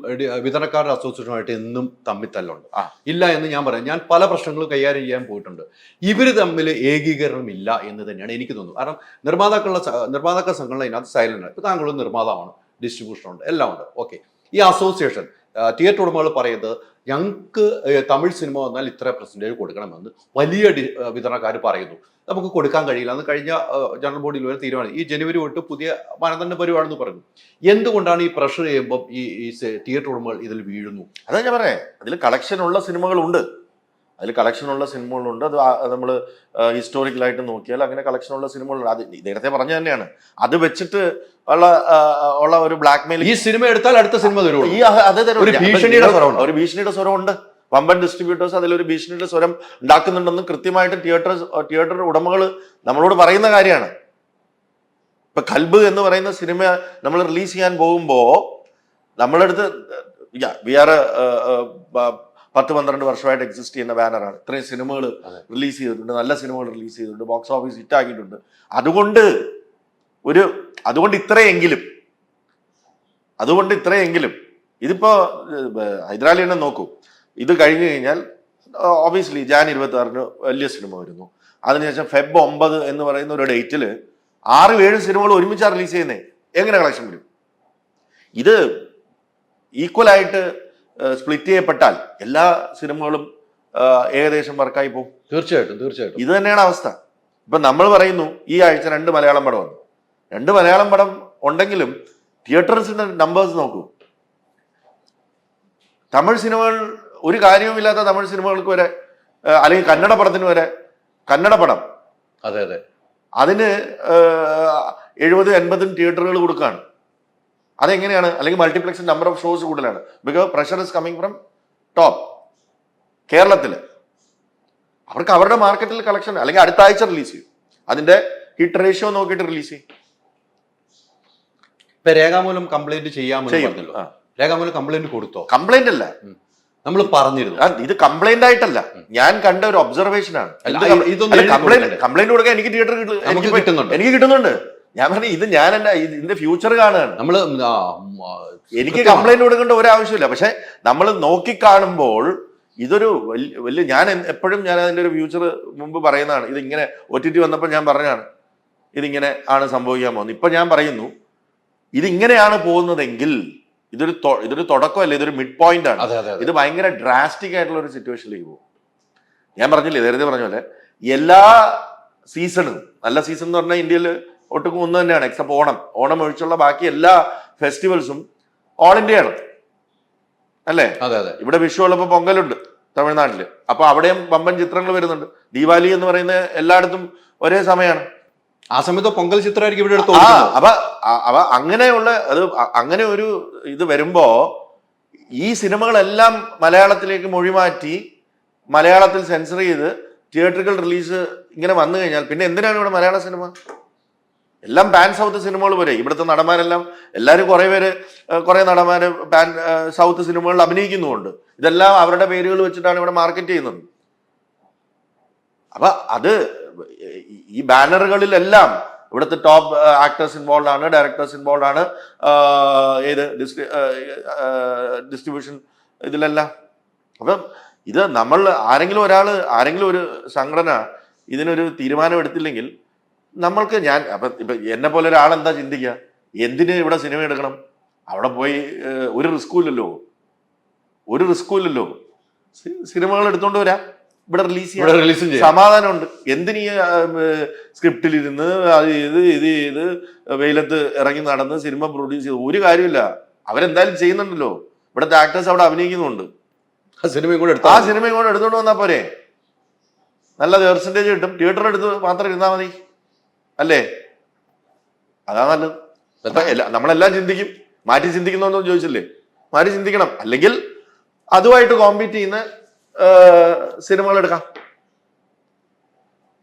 വിതരണക്കാരുടെ അസോസിയേഷനുമായിട്ട് എന്നും തമ്മിത്തല്ലുണ്ട്. ഇല്ല എന്ന് ഞാൻ പറയാം. ഞാൻ പല പ്രശ്നങ്ങളും കൈകാര്യം ചെയ്യാൻ പോയിട്ടുണ്ട്. ഇവർ തമ്മിൽ ഏകീകരണം ഇല്ല എന്ന് തന്നെയാണ് എനിക്ക് തോന്നുന്നത്. കാരണം നിർമ്മാതാക്കൾ സംഘടന ഇതിനകത്ത് സൈലന്റ് ആണ്. ഇപ്പൊ താങ്കളും നിർമ്മാതാവാണ്, ഡിസ്ട്രിബ്യൂഷൻ ഉണ്ട്, എല്ലാം ഉണ്ട്. ഓക്കെ, ഈ അസോസിയേഷൻ തിയേറ്റർ ഉടമകൾ പറയുന്നത് ഞങ്ങൾക്ക് തമിഴ് സിനിമ വന്നാൽ ഇത്ര പെർസെൻറ്റേജ് കൊടുക്കണമെന്ന് വലിയ വിതരണക്കാർ പറയുന്നു. നമുക്ക് കൊടുക്കാൻ കഴിയില്ല എന്ന് കഴിഞ്ഞ ജനറൽ ബോഡിയിൽ വരെ തീരുമാനം. ഈ ജനുവരി തൊട്ട് പുതിയ മാനദണ്ഡം വരുവാണെന്ന് പറഞ്ഞു. എന്തുകൊണ്ടാണ് ഈ പ്രഷർ ചെയ്യുമ്പോൾ ഈ തിയേറ്റർ ഉടമകൾ ഇതിൽ വീഴുന്നു? അതാ ഞാൻ പറയാം, അതിൽ കളക്ഷനുള്ള സിനിമകളുണ്ട്. അത് നമ്മൾ ഹിസ്റ്റോറിക്കലായിട്ട് നോക്കിയാൽ അങ്ങനെ കളക്ഷനുള്ള സിനിമകളുണ്ട്. അത് നേരത്തെ പറഞ്ഞ തന്നെയാണ്. അത് വെച്ചിട്ട് ഉള്ള ഒരു ബ്ലാക്ക് മെയിൽ, ഈ സിനിമ എടുത്താൽ അടുത്ത സിനിമ തരും, ഒരു ഭീഷണിയുടെ സ്വരമുണ്ട്. വമ്പൻ ഡിസ്ട്രിബ്യൂട്ടേഴ്സ് അതിലൊരു ഭീഷണിയുടെ സ്വരം ഉണ്ടാക്കുന്നുണ്ടെന്ന് കൃത്യമായിട്ട് തിയേറ്റർ ഉടമകൾ നമ്മളോട് പറയുന്ന കാര്യമാണ്. ഇപ്പൊ കൽബ് എന്ന് പറയുന്ന സിനിമ നമ്മൾ റിലീസ് ചെയ്യാൻ പോകുമ്പോ നമ്മളെടുത്ത് വി ആർ 10-12 വർഷമായിട്ട് എക്സിസ്റ്റ് ചെയ്യുന്ന ബാനറാണ്. ഇത്രയും സിനിമകൾ റിലീസ് ചെയ്തിട്ടുണ്ട്, നല്ല സിനിമകൾ റിലീസ് ചെയ്തിട്ടുണ്ട്, ബോക്സ് ഓഫീസ് ഹിറ്റ് ആക്കിയിട്ടുണ്ട്. അതുകൊണ്ട് ഇത്രയെങ്കിലും ഇതിപ്പോ ഹൈദരാലി തന്നെ നോക്കൂ. ഇത് കഴിഞ്ഞു കഴിഞ്ഞാൽ ഒബിയസ്ലി ജാൻ 26 വലിയ സിനിമ വരുന്നു. അതിനുശേഷം ഫെബ് 9 എന്ന് പറയുന്ന ഒരു ഡേറ്റിൽ 6-7 സിനിമകൾ ഒരുമിച്ചാണ് റിലീസ് ചെയ്യുന്നത്. എങ്ങനെ കളക്ഷൻ വരും? ഇത് ഈക്വലായിട്ട് സ്പ്ലിറ്റ് ചെയ്യപ്പെട്ടാൽ എല്ലാ സിനിമകളും ഏകദേശം വർക്കായി പോകും. തീർച്ചയായിട്ടും ഇത് തന്നെയാണ് അവസ്ഥ. ഇപ്പൊ നമ്മൾ പറയുന്നു ഈ ആഴ്ച 2 മലയാളം പടം വന്നു. 2 മലയാളം പടം ഉണ്ടെങ്കിലും തിയേറ്റേഴ്സിന്റെ നമ്പേഴ്സ് നോക്കൂ. തമിഴ് സിനിമകൾ, ഒരു കാര്യവുമില്ലാത്ത തമിഴ് സിനിമകൾക്ക് വരെ, അല്ലെങ്കിൽ കന്നഡ പടത്തിന് വരെ, കന്നഡ പടം അതെ അതിന് 70-80 തിയേറ്ററുകൾ കൊടുക്കുകയാണ്. അതെങ്ങനെയാണ്? അല്ലെങ്കിൽ മൾട്ടിപ്ലക്സ് നമ്പർ ഓഫ് ഷോസ് കൂടുതലാണ്. Because pressure is coming from top. കേരളത്തിൽ അവർക്ക് അവരുടെ മാർക്കറ്റിൽ കളക്ഷൻ, അല്ലെങ്കിൽ അടുത്ത ആഴ്ച റിലീസ് ചെയ്യും. അതിന്റെ ഹിറ്റ് റേഷ്യോ നോക്കിയിട്ട് റിലീസ് ചെയ്യും. ഇപ്പൊ രേഖാമൂലം കംപ്ലൈന്റ് ചെയ്യാമല്ലോ. രേഖാമൂലം കംപ്ലൈന്റ് കൊടുത്തോ? കംപ്ലൈന്റ് അല്ല, നമ്മൾ പറഞ്ഞിരുന്നു. ഇത് കംപ്ലൈന്റ് ആയിട്ടല്ല, ഞാൻ കണ്ട ഒരു ഒബ്സർവേഷൻ ആണ്. കംപ്ലൈന്റ് കൊടുക്കാൻ എനിക്ക് തിയേറ്റർ എനിക്ക് കിട്ടുന്നുണ്ട്. ഞാൻ പറഞ്ഞു ഇത് ഞാൻ ഇതിന്റെ ഫ്യൂച്ചർ കാണുകയാണ്. നമ്മള് എനിക്ക് കംപ്ലൈന്റ് കൊടുക്കേണ്ട ഒരു ആവശ്യമില്ല. പക്ഷെ നമ്മൾ നോക്കിക്കാണുമ്പോൾ ഇതൊരു വലിയ, ഞാൻ എപ്പോഴും ഞാൻ അതിന്റെ ഒരു ഫ്യൂച്ചർ മുമ്പ് പറയുന്നതാണ്. ഇതിങ്ങനെ OTT വന്നപ്പോൾ ഞാൻ പറഞ്ഞാണ് ഇതിങ്ങനെ ആണ് സംഭവിക്കാൻ പോകുന്നത്. ഇപ്പൊ ഞാൻ പറയുന്നു ഇതിങ്ങനെയാണ് പോകുന്നതെങ്കിൽ ഇതൊരു തുടക്കമല്ല, ഇതൊരു മിഡ് പോയിന്റ് ആണ്. ഇത് ഭയങ്കര ഡ്രാസ്റ്റിക് ആയിട്ടുള്ള ഒരു സിറ്റുവേഷനിലേക്ക് പോകും. ഞാൻ പറഞ്ഞില്ലേ, നേരത്തെ പറഞ്ഞ പോലെ എല്ലാ സീസണും, നല്ല സീസൺ എന്ന് പറഞ്ഞാൽ ഇന്ത്യയിൽ ഒട്ടുക്കും ഒന്ന് തന്നെയാണ്, എക്സെപ്റ്റ് ഓണം ഒഴിച്ചുള്ള ബാക്കി എല്ലാ ഫെസ്റ്റിവൽസും ഓൾ ഇന്ത്യയാണ് അല്ലേ? ഇവിടെ വിഷു ഉള്ളപ്പോൾ പൊങ്കലുണ്ട് തമിഴ്നാട്ടില്. അപ്പൊ അവിടെയും വമ്പൻ ചിത്രങ്ങൾ വരുന്നുണ്ട്. ദീപാവലി എന്ന് പറയുന്ന എല്ലായിടത്തും ഒരേ സമയമാണ്. ആ സമയത്ത് പൊങ്കൽ ചിത്രമായിരിക്കും ഇവിടെ എടുത്തു. അപ്പൊ അങ്ങനെയുള്ള അങ്ങനെ ഒരു ഇത് വരുമ്പോ ഈ സിനിമകളെല്ലാം മലയാളത്തിലേക്ക് മൊഴിമാറ്റി മലയാളത്തിൽ സെൻസർ ചെയ്ത് തിയേറ്ററുകൾ റിലീസ് ഇങ്ങനെ വന്നു കഴിഞ്ഞാൽ പിന്നെ എന്തിനാണ് ഇവിടെ മലയാള സിനിമ? എല്ലാം പാൻ സൗത്ത് സിനിമകൾ വരെ. ഇവിടുത്തെ നടന്മാരെല്ലാം എല്ലാവരും കുറെ നടന്മാര് പാൻ സൗത്ത് സിനിമകളിൽ അഭിനയിക്കുന്നുമുണ്ട്. ഇതെല്ലാം അവരുടെ പേരുകൾ വെച്ചിട്ടാണ് ഇവിടെ മാർക്കറ്റ് ചെയ്യുന്നത്. അപ്പൊ അത് ഈ ബാനറുകളിലെല്ലാം ഇവിടുത്തെ ടോപ്പ് ആക്ടേഴ്സ് ഇൻവോൾവ് ആണ്, ഡയറക്ടേഴ്സ് ഇൻവോൾവ് ആണ്, ഏത് ഡിസ്ട്രിബ്യൂഷൻ ഇതിലെല്ലാം. അപ്പം ഇത് നമ്മൾ ആരെങ്കിലും ഒരു സംഘടന ഇതിനൊരു തീരുമാനം എടുത്തില്ലെങ്കിൽ നമ്മൾക്ക് ഇപ്പൊ എന്നെ പോലെ ഒരാൾ എന്താ ചിന്തിക്കുക, എന്തിന് ഇവിടെ സിനിമ എടുക്കണം? അവിടെ പോയി ഒരു റിസ്കും ഇല്ലല്ലോ. സിനിമകൾ എടുത്തോണ്ട് വരാം, ഇവിടെ റിലീസ് ചെയ്യാം, സമാധാനമുണ്ട്. എന്തിന് സ്ക്രിപ്റ്റിലിരുന്ന് ഇത് ചെയ്ത് വെയിലത്ത് ഇറങ്ങി നടന്ന് സിനിമ പ്രൊഡ്യൂസ് ചെയ്ത് ഒരു കാര്യമില്ല. അവരെന്തായാലും ചെയ്യുന്നുണ്ടല്ലോ, ഇവിടുത്തെ ആക്ടേഴ്സ് അവിടെ അഭിനയിക്കുന്നുണ്ട്. ആ സിനിമയും കൂടെ എടുത്തോണ്ട് വന്നാൽ പോരെ? നല്ല പെർസെന്റേജ് കിട്ടും. തിയേറ്റർ എടുത്ത് മാത്രം ഇരുന്നാൽ മതി അല്ലേ? അതാ നല്ലത്. നമ്മളെല്ലാം ചിന്തിക്കും. മാറ്റി ചിന്തിക്കുന്നോന്ന് ചോദിച്ചില്ലേ? മാറ്റി ചിന്തിക്കണം. അല്ലെങ്കിൽ അതുമായിട്ട് കോമ്പീറ്റ് ചെയ്യുന്ന സിനിമകൾ എടുക്കാം.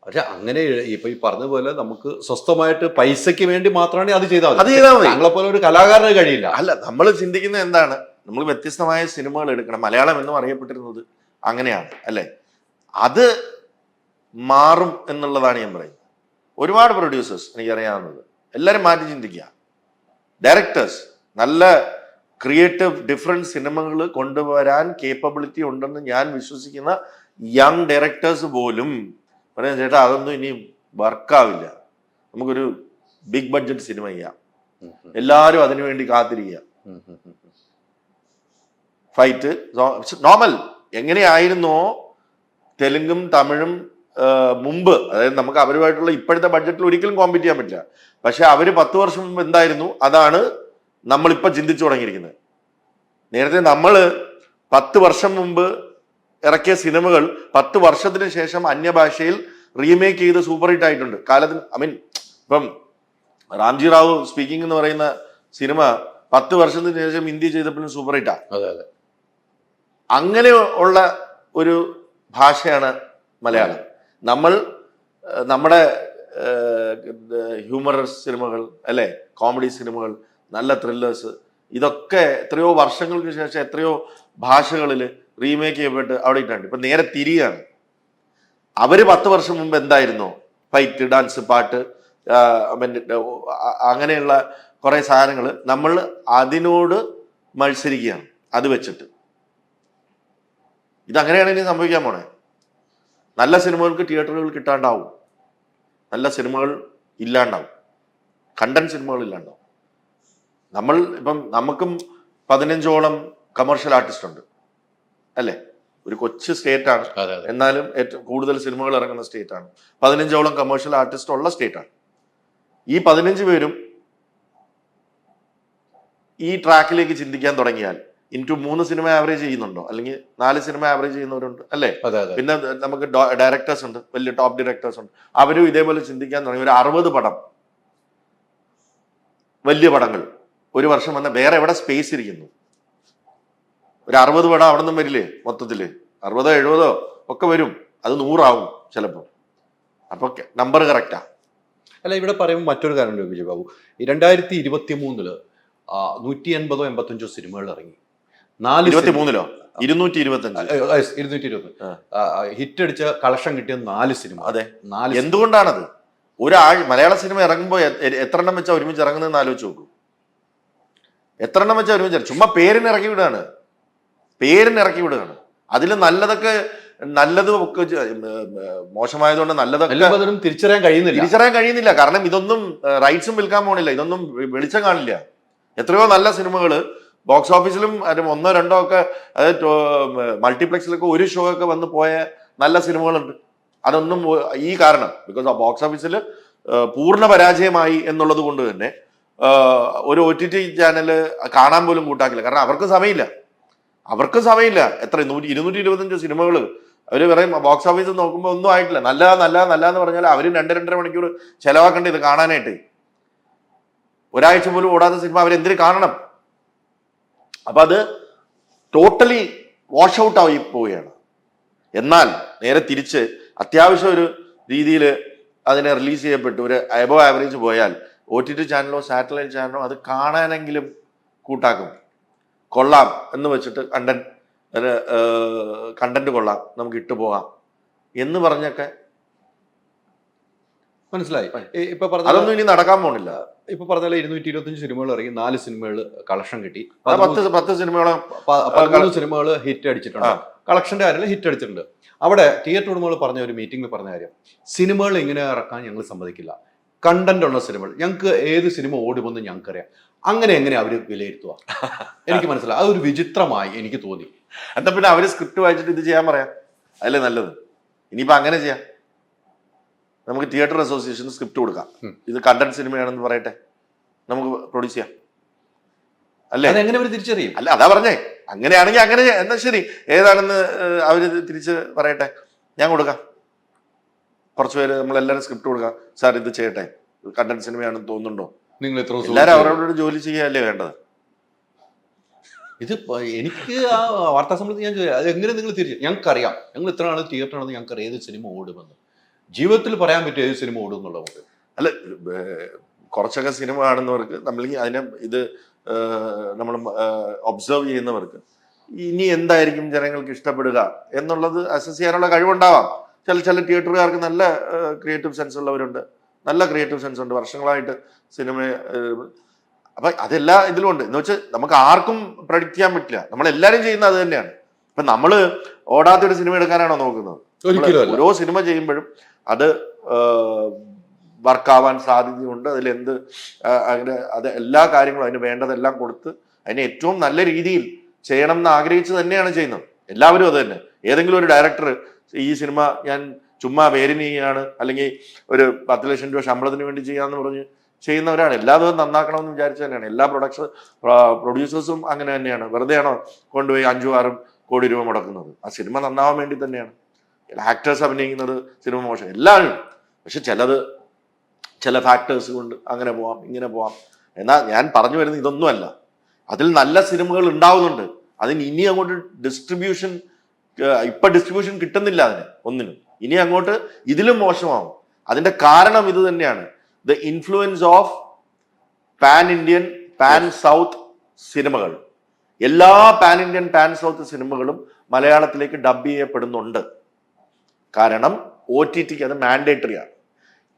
പക്ഷെ അങ്ങനെ ഇപ്പൊ ഈ പറഞ്ഞ പോലെ നമുക്ക് സ്വസ്ഥമായിട്ട് പൈസയ്ക്ക് വേണ്ടി മാത്രമാണ് അത് ചെയ്താൽ മതി. ഞങ്ങളെ പോലെ ഒരു കലാകാരന് കഴിയില്ല. അല്ല, നമ്മൾ ചിന്തിക്കുന്നത് എന്താണ്? നമ്മൾ വ്യത്യസ്തമായ സിനിമകൾ എടുക്കണം. മലയാളം എന്നും അറിയപ്പെട്ടിരുന്നത് അങ്ങനെയാണ് അല്ലേ? അത് മാറും എന്നുള്ളതാണ് ഞാൻ പറയുന്നത്. ഒരുപാട് പ്രൊഡ്യൂസേഴ്സ് എനിക്കറിയാവുന്നത് എല്ലാവരും മാറ്റി ചിന്തിക്കുക. ഡയറക്ടേഴ്സ് നല്ല ക്രിയേറ്റീവ് ഡിഫറെന്റ് സിനിമകൾ കൊണ്ടുവരാൻ കേപ്പബിലിറ്റി ഉണ്ടെന്ന് ഞാൻ വിശ്വസിക്കുന്ന യങ് ഡയറക്ടേഴ്സ് പോലും പറയാം, ചേട്ടാ അതൊന്നും ഇനി വർക്കാവില്ല, നമുക്കൊരു ബിഗ് ബഡ്ജറ്റ് സിനിമ ചെയ്യാം, എല്ലാവരും അതിനുവേണ്ടി കാത്തിരിക്കുക. ഫൈറ്റ് നോർമൽ എങ്ങനെയായിരുന്നോ തെലുങ്കും തമിഴും മുമ്പ്, അതായത് നമുക്ക് അവരുമായിട്ടുള്ള ഇപ്പോഴത്തെ ബഡ്ജറ്റിൽ ഒരിക്കലും കോമ്പീറ്റ് ചെയ്യാൻ പറ്റില്ല. പക്ഷെ അവര് 10 വർഷം മുമ്പ് എന്തായിരുന്നു അതാണ് നമ്മളിപ്പോ ചിന്തിച്ചു തുടങ്ങിയിരിക്കുന്നത്. നേരത്തെ നമ്മൾ 10 വർഷം മുമ്പ് ഇറക്കിയ സിനിമകൾ 10 വർഷത്തിന് ശേഷം അന്യഭാഷയിൽ റീമേക്ക് ചെയ്ത് സൂപ്പർ ഹിറ്റ് ആയിട്ടുണ്ട്. ഇപ്പം റാംജി റാവു സ്പീക്കിംഗ് എന്ന് പറയുന്ന സിനിമ 10 വർഷത്തിന് ശേഷം ഹിന്ദി ചെയ്തപ്പോഴും സൂപ്പർ ഹിറ്റാ. അങ്ങനെ ഉള്ള ഒരു ഭാഷയാണ് മലയാളം. നമ്മൾ നമ്മുടെ ഹ്യൂമറസ് സിനിമകൾ അല്ലെ, കോമഡി സിനിമകൾ, നല്ല ത്രില്ലേഴ്സ്, ഇതൊക്കെ എത്രയോ വർഷങ്ങൾക്ക് ശേഷം എത്രയോ ഭാഷകളിൽ റീമേക്ക് ചെയ്യപ്പെട്ട് അവിടെ ഇട്ടുണ്ട്. ഇപ്പൊ നേരെ തിരിയാണ്. അവര് 10 വർഷം മുമ്പ് എന്തായിരുന്നോ ഫൈറ്റ്, ഡാൻസ്, പാട്ട്, അങ്ങനെയുള്ള കുറെ സാധനങ്ങൾ നമ്മൾ അതിനോട് മത്സരിക്കുകയാണ്. അത് വെച്ചിട്ട് ഇതങ്ങനെയാണ് ഇനി സംഭവിക്കാൻ പോണേ. നല്ല സിനിമകൾക്ക് തിയേറ്ററുകൾ കിട്ടാണ്ടാവും, നല്ല സിനിമകൾ ഇല്ലാണ്ടാവും, കണ്ടന്റ് സിനിമകൾ ഇല്ലാണ്ടാവും. നമ്മൾ ഇപ്പം നമുക്കും 15ഓളം കമേഴ്ഷ്യൽ ആർട്ടിസ്റ്റ് ഉണ്ട് അല്ലേ? ഒരു കൊച്ചു സ്റ്റേറ്റ് ആണ്, എന്നാലും ഏറ്റവും കൂടുതൽ സിനിമകൾ ഇറങ്ങുന്ന സ്റ്റേറ്റ് ആണ്. 15ഓളം കമേഴ്ഷ്യൽ ആർട്ടിസ്റ്റ് ഉള്ള സ്റ്റേറ്റ് ആണ്. ഈ 15 പേരും ഈ ട്രാക്കിലേക്ക് ചിന്തിക്കാൻ തുടങ്ങിയാൽ ഇൻറ്റു 3 സിനിമ ആവറേജ് ചെയ്യുന്നുണ്ടോ, അല്ലെങ്കിൽ 4 സിനിമ ആവറേജ് ചെയ്യുന്നവരുണ്ട് അല്ലേ? പിന്നെ നമുക്ക് ഡയറക്ടേഴ്സ് ഉണ്ട്, വലിയ ടോപ്പ് ഡയറക്ടേഴ്സ് ഉണ്ട്. അവരും ഇതേപോലെ ചിന്തിക്കാൻ തുടങ്ങി. ഒരു 60 പടം, വലിയ പടങ്ങൾ ഒരു വർഷം വന്ന വേറെ എവിടെ സ്പേസ് ഇരിക്കുന്നു? ഒരു 60 പടം അവിടെ നിന്നും വരില്ലേ? മൊത്തത്തില് 60 70 ഒക്കെ വരും. അത് 100 ആവും ചിലപ്പോൾ. അപ്പൊ നമ്പർ കറക്റ്റാ. അല്ല, ഇവിടെ പറയുമ്പോൾ മറ്റൊരു കാര്യമുണ്ട് വിജയ് ബാബു. 2023 185 സിനിമകൾ ഇറങ്ങി. 23-ലോ 225 ഹിറ്റ് അടിച്ച കളക്ഷൻ കിട്ടിയ 4 സിനിമ. അതെ, എന്തുകൊണ്ടാണത്? മലയാള സിനിമ ഇറങ്ങുമ്പോൾ എത്ര എണ്ണം വെച്ചാൽ ഒരുമിച്ച് ഇറങ്ങുന്നതെന്ന് ആലോചിച്ച് നോക്കൂ. എത്ര എണ്ണം വെച്ചാൽ ഒരുമിച്ച് ചുമ്മാ പേരിന് ഇറക്കി വിടുകയാണ്. അതിൽ നല്ലതും ഒക്കെ മോശമായതുകൊണ്ട് നല്ലതൊക്കെ തിരിച്ചറിയാൻ കഴിയുന്നില്ല. കാരണം ഇതൊന്നും റൈറ്റ്സും വിൽക്കാൻ പോണില്ല, ഇതൊന്നും വെളിച്ചം കാണില്ല. എത്രയോ നല്ല സിനിമകൾ ബോക്സ് ഓഫീസിലും 1 2 ഒക്കെ, അതായത് മൾട്ടിപ്ലക്സിലൊക്കെ ഒരു ഷോ ഒക്കെ വന്ന് പോയ നല്ല സിനിമകളുണ്ട്. അതൊന്നും ഈ കാരണം ബിക്കോസ് ആ ബോക്സ് ഓഫീസിൽ പൂർണ്ണ പരാജയമായി എന്നുള്ളത് കൊണ്ട് തന്നെ ഒരു OTT ചാനൽ കാണാൻ പോലും കൂട്ടാക്കില്ല. കാരണം അവർക്ക് സമയമില്ല. എത്ര 225 സിനിമകൾ അവർ പറയും ബോക്സ് ഓഫീസിൽ നോക്കുമ്പോൾ ഒന്നും ആയിട്ടില്ല. നല്ല എന്ന് പറഞ്ഞാൽ അവർ 2-2.5 മണിക്കൂർ ചെലവാക്കേണ്ട ഇത് കാണാനായിട്ട്. ഒരാഴ്ച പോലും ഓടാത്ത സിനിമ അവരെന്തിനു കാണണം? അപ്പൊ അത് ടോട്ടലി വാഷ് ഔട്ട് ആയി പോവുകയാണ്. എന്നാൽ നേരെ തിരിച്ച് അത്യാവശ്യം ഒരു രീതിയിൽ അതിനെ റിലീസ് ചെയ്യപ്പെട്ടു ഒരു എബോവ് ആവറേജ് പോയാൽ OTT ചാനലോ സാറ്റലൈറ്റ് ചാനലോ അത് കാണാനെങ്കിലും കൂട്ടാക്കും. കൊള്ളാം എന്ന് വെച്ചിട്ട് കണ്ടന്റ് കൊള്ളാം, നമുക്ക് ഇട്ടുപോകാം എന്ന് പറഞ്ഞൊക്കെ മനസ്സിലായി. ഇപ്പൊ അതൊന്നും ഇനി നടക്കാൻ പോണില്ല. ഇപ്പൊ പറഞ്ഞാൽ 225 സിനിമകൾ ഇറങ്ങി, 4 സിനിമകൾ കളക്ഷൻ കിട്ടി, 10 സിനിമകളും 13 സിനിമകൾ ഹിറ്റ് അടിച്ചിട്ടുണ്ട്. കളക്ഷന്റെ കാര്യത്തിൽ ഹിറ്റ് അടിച്ചിട്ടുണ്ട്. അവിടെ തിയേറ്റർ ഉടമകൾ പറഞ്ഞ ഒരു മീറ്റിംഗിൽ പറഞ്ഞ കാര്യം, സിനിമകൾ ഇങ്ങനെ ഇറക്കാൻ ഞങ്ങൾ സമ്മതിക്കില്ല, കണ്ടന്റ് ഉള്ള സിനിമകൾ, ഞങ്ങൾക്ക് ഏത് സിനിമ ഓടുമെന്ന് ഞങ്ങൾക്കറിയാം. എങ്ങനെയാ അവര് വിലയിരുത്തുക? എനിക്ക് മനസ്സിലായി. അതൊരു വിചിത്രമായി എനിക്ക് തോന്നി. എന്താ പിന്നെ അവര് സ്ക്രിപ്റ്റ് വായിച്ചിട്ട് ഇത് ചെയ്യാൻ പറയാം, അതല്ലേ നല്ലത്. ഇനിയിപ്പോ അങ്ങനെ ചെയ്യാം. നമുക്ക് തിയേറ്റർ അസോസിയേഷൻ സ്ക്രിപ്റ്റ് കൊടുക്കാം, ഇത് കണ്ടന്റ് സിനിമയാണെന്ന് പറയട്ടെ, നമുക്ക് പ്രൊഡ്യൂസ് ചെയ്യാം. അല്ലേ? എങ്ങനെ അവർ തിരിച്ചറിയും? അല്ല, അതാ പറഞ്ഞേ. അങ്ങനെയാണെങ്കിൽ അങ്ങനെ എന്നാ ശരി, ഏതാണെന്ന് അവര് തിരിച്ച് പറയട്ടെ, ഞാൻ കൊടുക്കാം. കുറച്ച് പേര് നമ്മളെല്ലാവരും സ്ക്രിപ്റ്റ് കൊടുക്കാം, സാർ ഇത് ചെയ്യട്ടെ, കണ്ടന്റ് സിനിമയാണെന്ന് തോന്നുന്നുണ്ടോ? നിങ്ങൾ എല്ലാവരും അവരോട് ജോലി ചെയ്യുകയല്ലേ വേണ്ടത്. ഇത് എനിക്ക് ആ വാർത്താ സമ്മേളനത്തിൽ ഞാൻ ചോദിച്ചു, അത് എങ്ങനെ നിങ്ങൾ തിരിച്ചു? ഞങ്ങൾക്കറിയാം, ഞങ്ങൾ ഇത്ര നാൾ തിയേറ്റർ ആണെന്ന് ഞങ്ങൾക്ക് ഏത് സിനിമ ഓടുമെന്ന് ജീവിതത്തിൽ പറയാൻ പറ്റും, ഏത് സിനിമ ഓടും എന്നുള്ളത്. അല്ല, കുറച്ചൊക്കെ സിനിമ കാണുന്നവർക്ക്, നമ്മൾ അതിനെ ഇത് നമ്മൾ ഒബ്സർവ് ചെയ്യുന്നവർക്ക് ഇനി എന്തായിരിക്കും ജനങ്ങൾക്ക് ഇഷ്ടപ്പെടുക എന്നുള്ളത് അസസ് ചെയ്യാനുള്ള കഴിവുണ്ടാവാം. ചില തിയേറ്ററുകാർക്ക് നല്ല ക്രിയേറ്റീവ് സെൻസ് ഉള്ളവരുണ്ട്, നല്ല ക്രിയേറ്റീവ് സെൻസ് ഉണ്ട്, വർഷങ്ങളായിട്ട് സിനിമ. അപ്പൊ അതെല്ലാ ഇതിലും ഉണ്ട്. എന്ന് വെച്ചാൽ നമുക്ക് ആർക്കും പ്രഡിക്റ്റ് ചെയ്യാൻ പറ്റില്ല. നമ്മളെല്ലാരും ചെയ്യുന്നത് അത് തന്നെയാണ്. ഇപ്പൊ നമ്മള് ഓടാത്തൊരു സിനിമ എടുക്കാനാണോ നോക്കുന്നത്? ഓരോ സിനിമ ചെയ്യുമ്പോഴും അത് വർക്കാവാൻ സാധ്യതയുണ്ട്. അതിലെന്ത് അങ്ങനെ അത് എല്ലാ കാര്യങ്ങളും അതിന് വേണ്ടതെല്ലാം കൊടുത്ത് അതിനെ ഏറ്റവും നല്ല രീതിയിൽ ചെയ്യണം എന്ന് ആഗ്രഹിച്ച് തന്നെയാണ് ചെയ്യുന്നത്. എല്ലാവരും അത് തന്നെ. ഏതെങ്കിലും ഒരു ഡയറക്ടർ ഈ സിനിമ ഞാൻ ചുമ്മാ പേരിന് ചെയ്യാണ്, അല്ലെങ്കിൽ ഒരു 10 ലക്ഷം രൂപ ശമ്പളത്തിന് വേണ്ടി ചെയ്യാന്ന് പറഞ്ഞ് ചെയ്യുന്നവരാണ്. എല്ലാ ദിവസവും നന്നാക്കണമെന്ന് വിചാരിച്ചു തന്നെയാണ്. എല്ലാ പ്രൊഡ്യൂസേഴ്സും അങ്ങനെ തന്നെയാണ്. വെറുതെയാണോ കൊണ്ടുപോയി 5-6 കോടി രൂപ മുടക്കുന്നത്? ആ സിനിമ നന്നാവാൻ വേണ്ടി തന്നെയാണ്. ആക്ടേഴ്സ് അഭിനയിക്കുന്നത് സിനിമ മോശം എല്ലാവരും. പക്ഷെ ചില ഫാക്ടേഴ്സ് കൊണ്ട് അങ്ങനെ പോവാം, ഇങ്ങനെ പോവാം. എന്നാൽ ഞാൻ പറഞ്ഞു വരുന്നത് ഇതൊന്നുമല്ല. അതിൽ നല്ല സിനിമകൾ ഉണ്ടാവുന്നുണ്ട്. അതിന് ഇനി അങ്ങോട്ട് ഡിസ്ട്രിബ്യൂഷൻ കിട്ടുന്നില്ല അതിന് ഒന്നിനും. ഇനി അങ്ങോട്ട് ഇതിലും മോശമാവും. അതിന്റെ കാരണം ഇത് തന്നെയാണ്. The influence of pan Indian, pan south സിനിമകൾ. എല്ലാ പാൻ ഇന്ത്യൻ, പാൻ സൗത്ത് സിനിമകളും മലയാളത്തിലേക്ക് ഡബ് ചെയ്യപ്പെടുന്നുണ്ട്. കാരണം OTTക്ക് അത് മാൻഡേറ്ററി ആണ്.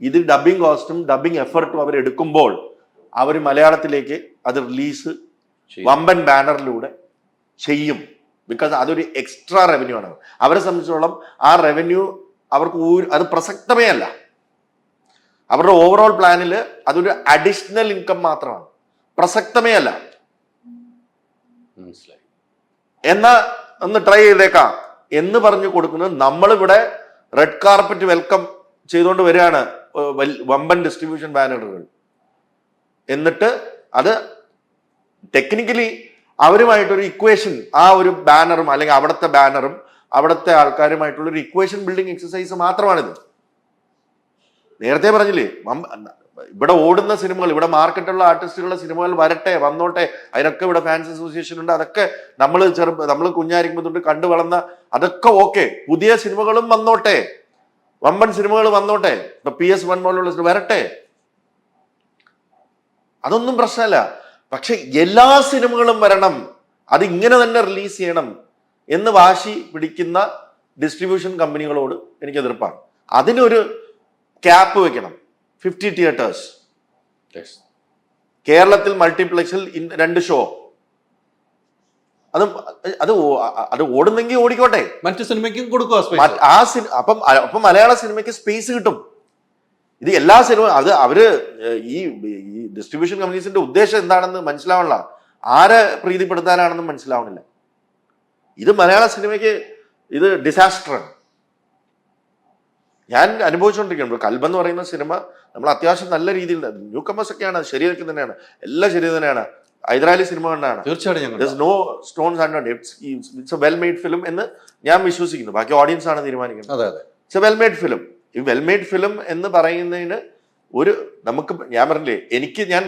ഇത് ഡബിങ് കോസ്റ്റും ഡബിങ് എഫർട്ടും അവരെടുക്കുമ്പോൾ അവർ മലയാളത്തിലേക്ക് അത് റിലീസ് വമ്പൻ ബാനറിലൂടെ ചെയ്യും. ബിക്കോസ് അതൊരു എക്സ്ട്രാ റവന്യൂ ആണ്. അവരെ സംബന്ധിച്ചോളം ആ റവന്യൂ അവർക്ക് അത് പ്രസക്തമേ അല്ല. അവരുടെ ഓവറോൾ പ്ലാനിൽ അതൊരു അഡീഷണൽ ഇൻകം മാത്രമാണ്, പ്രസക്തമേ അല്ല. മനസ്സിലായി. എന്നാ ഒന്ന് ട്രൈ ചെയ്തേക്കാം എന്ന് പറഞ്ഞു കൊടുക്കുന്നത്. നമ്മളിവിടെ റെഡ് കാർപ്പറ്റ് വെൽക്കം ചെയ്തുകൊണ്ട് വരികയാണ് വമ്പൻ ഡിസ്ട്രിബ്യൂഷൻ ബാനറുകൾ. എന്നിട്ട് അത് ടെക്നിക്കലി അവരുമായിട്ടൊരു ഇക്വേഷൻ, ആ ഒരു ബാനറും അല്ലെങ്കിൽ അവിടുത്തെ ബാനറും അവിടുത്തെ ആൾക്കാരുമായിട്ടുള്ള ഒരു ഇക്വേഷൻ ബിൽഡിംഗ് എക്സസൈസ് മാത്രമാണിത്. നേരത്തെ പറഞ്ഞില്ലേ, ഇവിടെ ഓടുന്ന സിനിമകൾ, ഇവിടെ മാർക്കറ്റുള്ള ആർട്ടിസ്റ്റുകളുടെ സിനിമകൾ വരട്ടെ, വന്നോട്ടെ, അതിനൊക്കെ ഇവിടെ ഫാൻസ് അസോസിയേഷൻ ഉണ്ട്. അതൊക്കെ നമ്മൾ കുഞ്ഞായിരിക്കുമ്പോൾ തൊട്ട് കണ്ടു വളർന്ന അതൊക്കെ ഓക്കെ. പുതിയ സിനിമകളും വന്നോട്ടെ, വമ്പൻ സിനിമകൾ വന്നോട്ടെ, ഇപ്പൊ PS1 പോലുള്ള വരട്ടെ, അതൊന്നും പ്രശ്നമല്ല. പക്ഷെ എല്ലാ സിനിമകളും വരണം, അത് ഇങ്ങനെ തന്നെ റിലീസ് ചെയ്യണം എന്ന് വാശി പിടിക്കുന്ന ഡിസ്ട്രിബ്യൂഷൻ കമ്പനികളോട് എനിക്ക് എതിർപ്പാണ്. അതിനൊരു ക്യാപ്പ് വെക്കണം. 50 തിയേറ്റേഴ്സ് കേരളത്തിൽ മൾട്ടിപ്ലക്സിൽ 2 ഷോ, അത് ഓടുന്നെങ്കിൽ ഓടിക്കോട്ടെ, മറ്റു സിനിമയ്ക്കും കൊടുക്കുക. അപ്പം മലയാള സിനിമയ്ക്ക് സ്പേസ് കിട്ടും. ഇത് എല്ലാ സിനിമ അവര് ഈ ഡിസ്ട്രിബ്യൂഷൻ കമ്പനീസിന്റെ ഉദ്ദേശം എന്താണെന്ന് മനസ്സിലാവണില്ല, ആരെ പ്രീതിപ്പെടുത്താനാണെന്നും മനസ്സിലാവണില്ല. ഇത് മലയാള സിനിമയ്ക്ക് ഇത് ഡിസാസ്റ്ററാണ്. ഞാൻ അനുഭവിച്ചുകൊണ്ടിരിക്കുന്നു. കൽബ് എന്ന് പറയുന്ന സിനിമ നമ്മൾ അത്യാവശ്യം നല്ല രീതിയിൽ, ന്യൂ കമേഴ്സ് ഒക്കെയാണ്, ശരിയൊക്കെ തന്നെയാണ്, എല്ലാം ശരി തന്നെയാണ്. ഹൈദരാലി സിനിമ കണ്ടാണ്, തീർച്ചയായിട്ടും no stones and it's a well made film എന്ന് ഞാൻ വിശ്വസിക്കുന്നു. ബാക്കി ഓഡിയൻസ് ആണ് തീരുമാനിക്കുന്നത്. It's a well made film. ഈ വെൽ മെയ്ഡ് ഫിലിം എന്ന് പറയുന്നതിന് നമുക്ക്, ഞാൻ പറഞ്ഞില്ലേ, ഞാൻ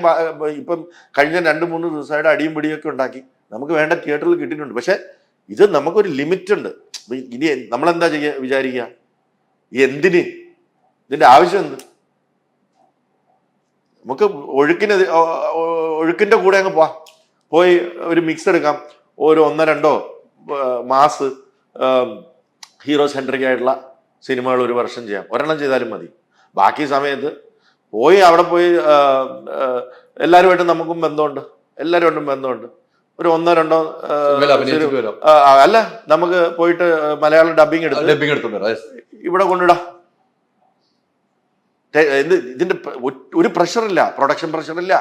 ഇപ്പം കഴിഞ്ഞ 2-3 ദിവസമായിട്ട് അടിയും പിടിയൊക്കെ ഉണ്ടാക്കി നമുക്ക് വേണ്ട തിയേറ്ററിൽ കിട്ടിയിട്ടുണ്ട്. പക്ഷെ ഇത് നമുക്കൊരു ലിമിറ്റ് ഉണ്ട്. ഇനി നമ്മളെന്താ വിചാരിക്കുക, എന്തിന്, ഇതിന്റെ ആവശ്യം എന്ത്? നമുക്ക് ഒഴുക്കിന്റെ കൂടെ അങ്ങ് പോയി ഒരു മിക്സ് എടുക്കാം. ഒരു 1-2 മാസ് ഹീറോ സെൻട്രിക് ആയിട്ടുള്ള സിനിമകൾ ഒരു വർഷം ചെയ്യാം, ഒരെണ്ണം ചെയ്താലും മതി. ബാക്കി സമയത്ത് അവിടെ പോയി എല്ലാവരുമായിട്ടും നമുക്കും ബന്ധമുണ്ട്, എല്ലാവരുമായിട്ടും ബന്ധമുണ്ട്. ഒരു 1-2 അല്ല, നമുക്ക് പോയിട്ട് മലയാളം ഡബിങ് എടുത്ത് ഇവിടെ കൊണ്ടിടാം. ഇതിന്റെ ഒരു പ്രഷറില്ല, പ്രൊഡക്ഷൻ പ്രഷറില്ല,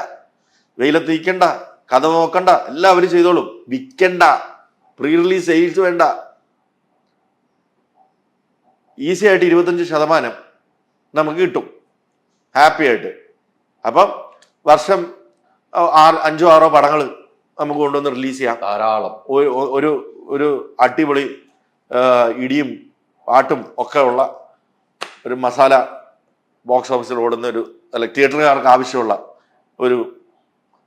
വെയിലത്ത് നിൽക്കണ്ട, കഥ നോക്കണ്ട, എല്ലാവരും ചെയ്തോളും. വിൽക്കണ്ട, പ്രീ റിലീസ് സെയിൽസ് വേണ്ട, ഈസി ആയിട്ട് 25% നമുക്ക് കിട്ടും ഹാപ്പി ആയിട്ട്. അപ്പം വർഷം 5-6 പടങ്ങൾ നമുക്ക് കൊണ്ടുവന്ന് റിലീസ് ചെയ്യാം. ധാരാളം ഒരു അടിപൊളി ഇടിയും പാട്ടും ഒക്കെ ഉള്ള ഒരു മസാല ബോക്സ് ഓഫീസിൽ ഓടുന്ന അല്ല തിയേറ്ററുകാർക്ക് ആവശ്യമുള്ള ഒരു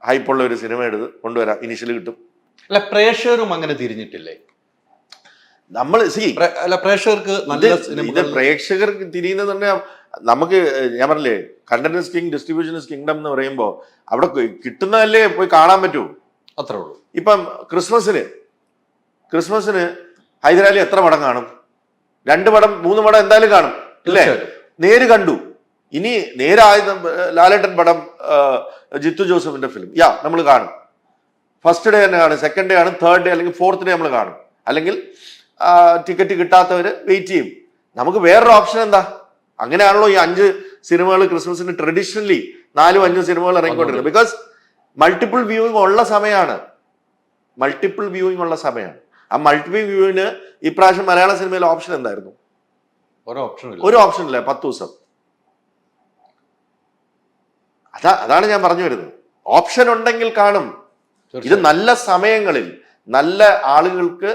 ഹൈപ്പുള്ള ഒരു സിനിമ എടുത്ത് കൊണ്ടുവരാം. ഇനിഷ്യലി കിട്ടും. അല്ല, പ്രേക്ഷകരും അങ്ങനെ തിരിഞ്ഞിട്ടില്ലേ? നമ്മൾ പ്രേക്ഷകർക്ക് തിരിയുന്നത് തന്നെ നമുക്ക്, ഞാൻ പറഞ്ഞില്ലേ, content is king, distribution is kingdom എന്ന് പറയുമ്പോൾ അവിടെ കിട്ടുന്നതല്ലേ പോയി കാണാൻ പറ്റൂ. അത്രേ ഉള്ളൂ. ഇപ്പം ക്രിസ്മസിന് ഹൈദരാലി എത്ര പടം കാണും? 2 പടം 3 പടം എന്തായാലും കാണും അല്ലേ? നേര് കണ്ടു. ഇനി നേരായ ലാലേട്ടൻ പടം, ജിത്തു ജോസഫിന്റെ ഫിലിം നമ്മൾ കാണും. ഫസ്റ്റ് ഡേ തന്നെ കാണും, സെക്കൻഡ് ഡേ കാണും, തേർഡ് ഡേ അല്ലെങ്കിൽ ഫോർത്ത് ഡേ നമ്മൾ കാണും. അല്ലെങ്കിൽ ടിക്കറ്റ് കിട്ടാത്തവര് വെയിറ്റ് ചെയ്യും. നമുക്ക് വേറൊരു ഓപ്ഷൻ എന്താ? അങ്ങനെയാണല്ലോ ഈ 5 സിനിമകൾ ക്രിസ്മസിന് ട്രഡീഷണലി 4-5 സിനിമകൾ ഇറങ്ങിക്കൊണ്ടിരുന്നത്. ബിക്കോസ് മൾട്ടിപ്പിൾ വ്യൂയിങ് ഉള്ള സമയമാണ്. ആ മൾട്ടിപ്പിൾ വ്യൂവിന് ഇപ്രാവശ്യം മലയാള സിനിമയിൽ ഓപ്ഷൻ എന്തായിരുന്നു? ഒരു ഓപ്ഷൻ ഇല്ല. 10 ദിവസം. അതാണ് ഞാൻ പറഞ്ഞു വരുന്നത്. ഓപ്ഷൻ ഉണ്ടെങ്കിൽ കാണും. ഇത് നല്ല സമയങ്ങളിൽ, നല്ല ആളുകൾക്ക്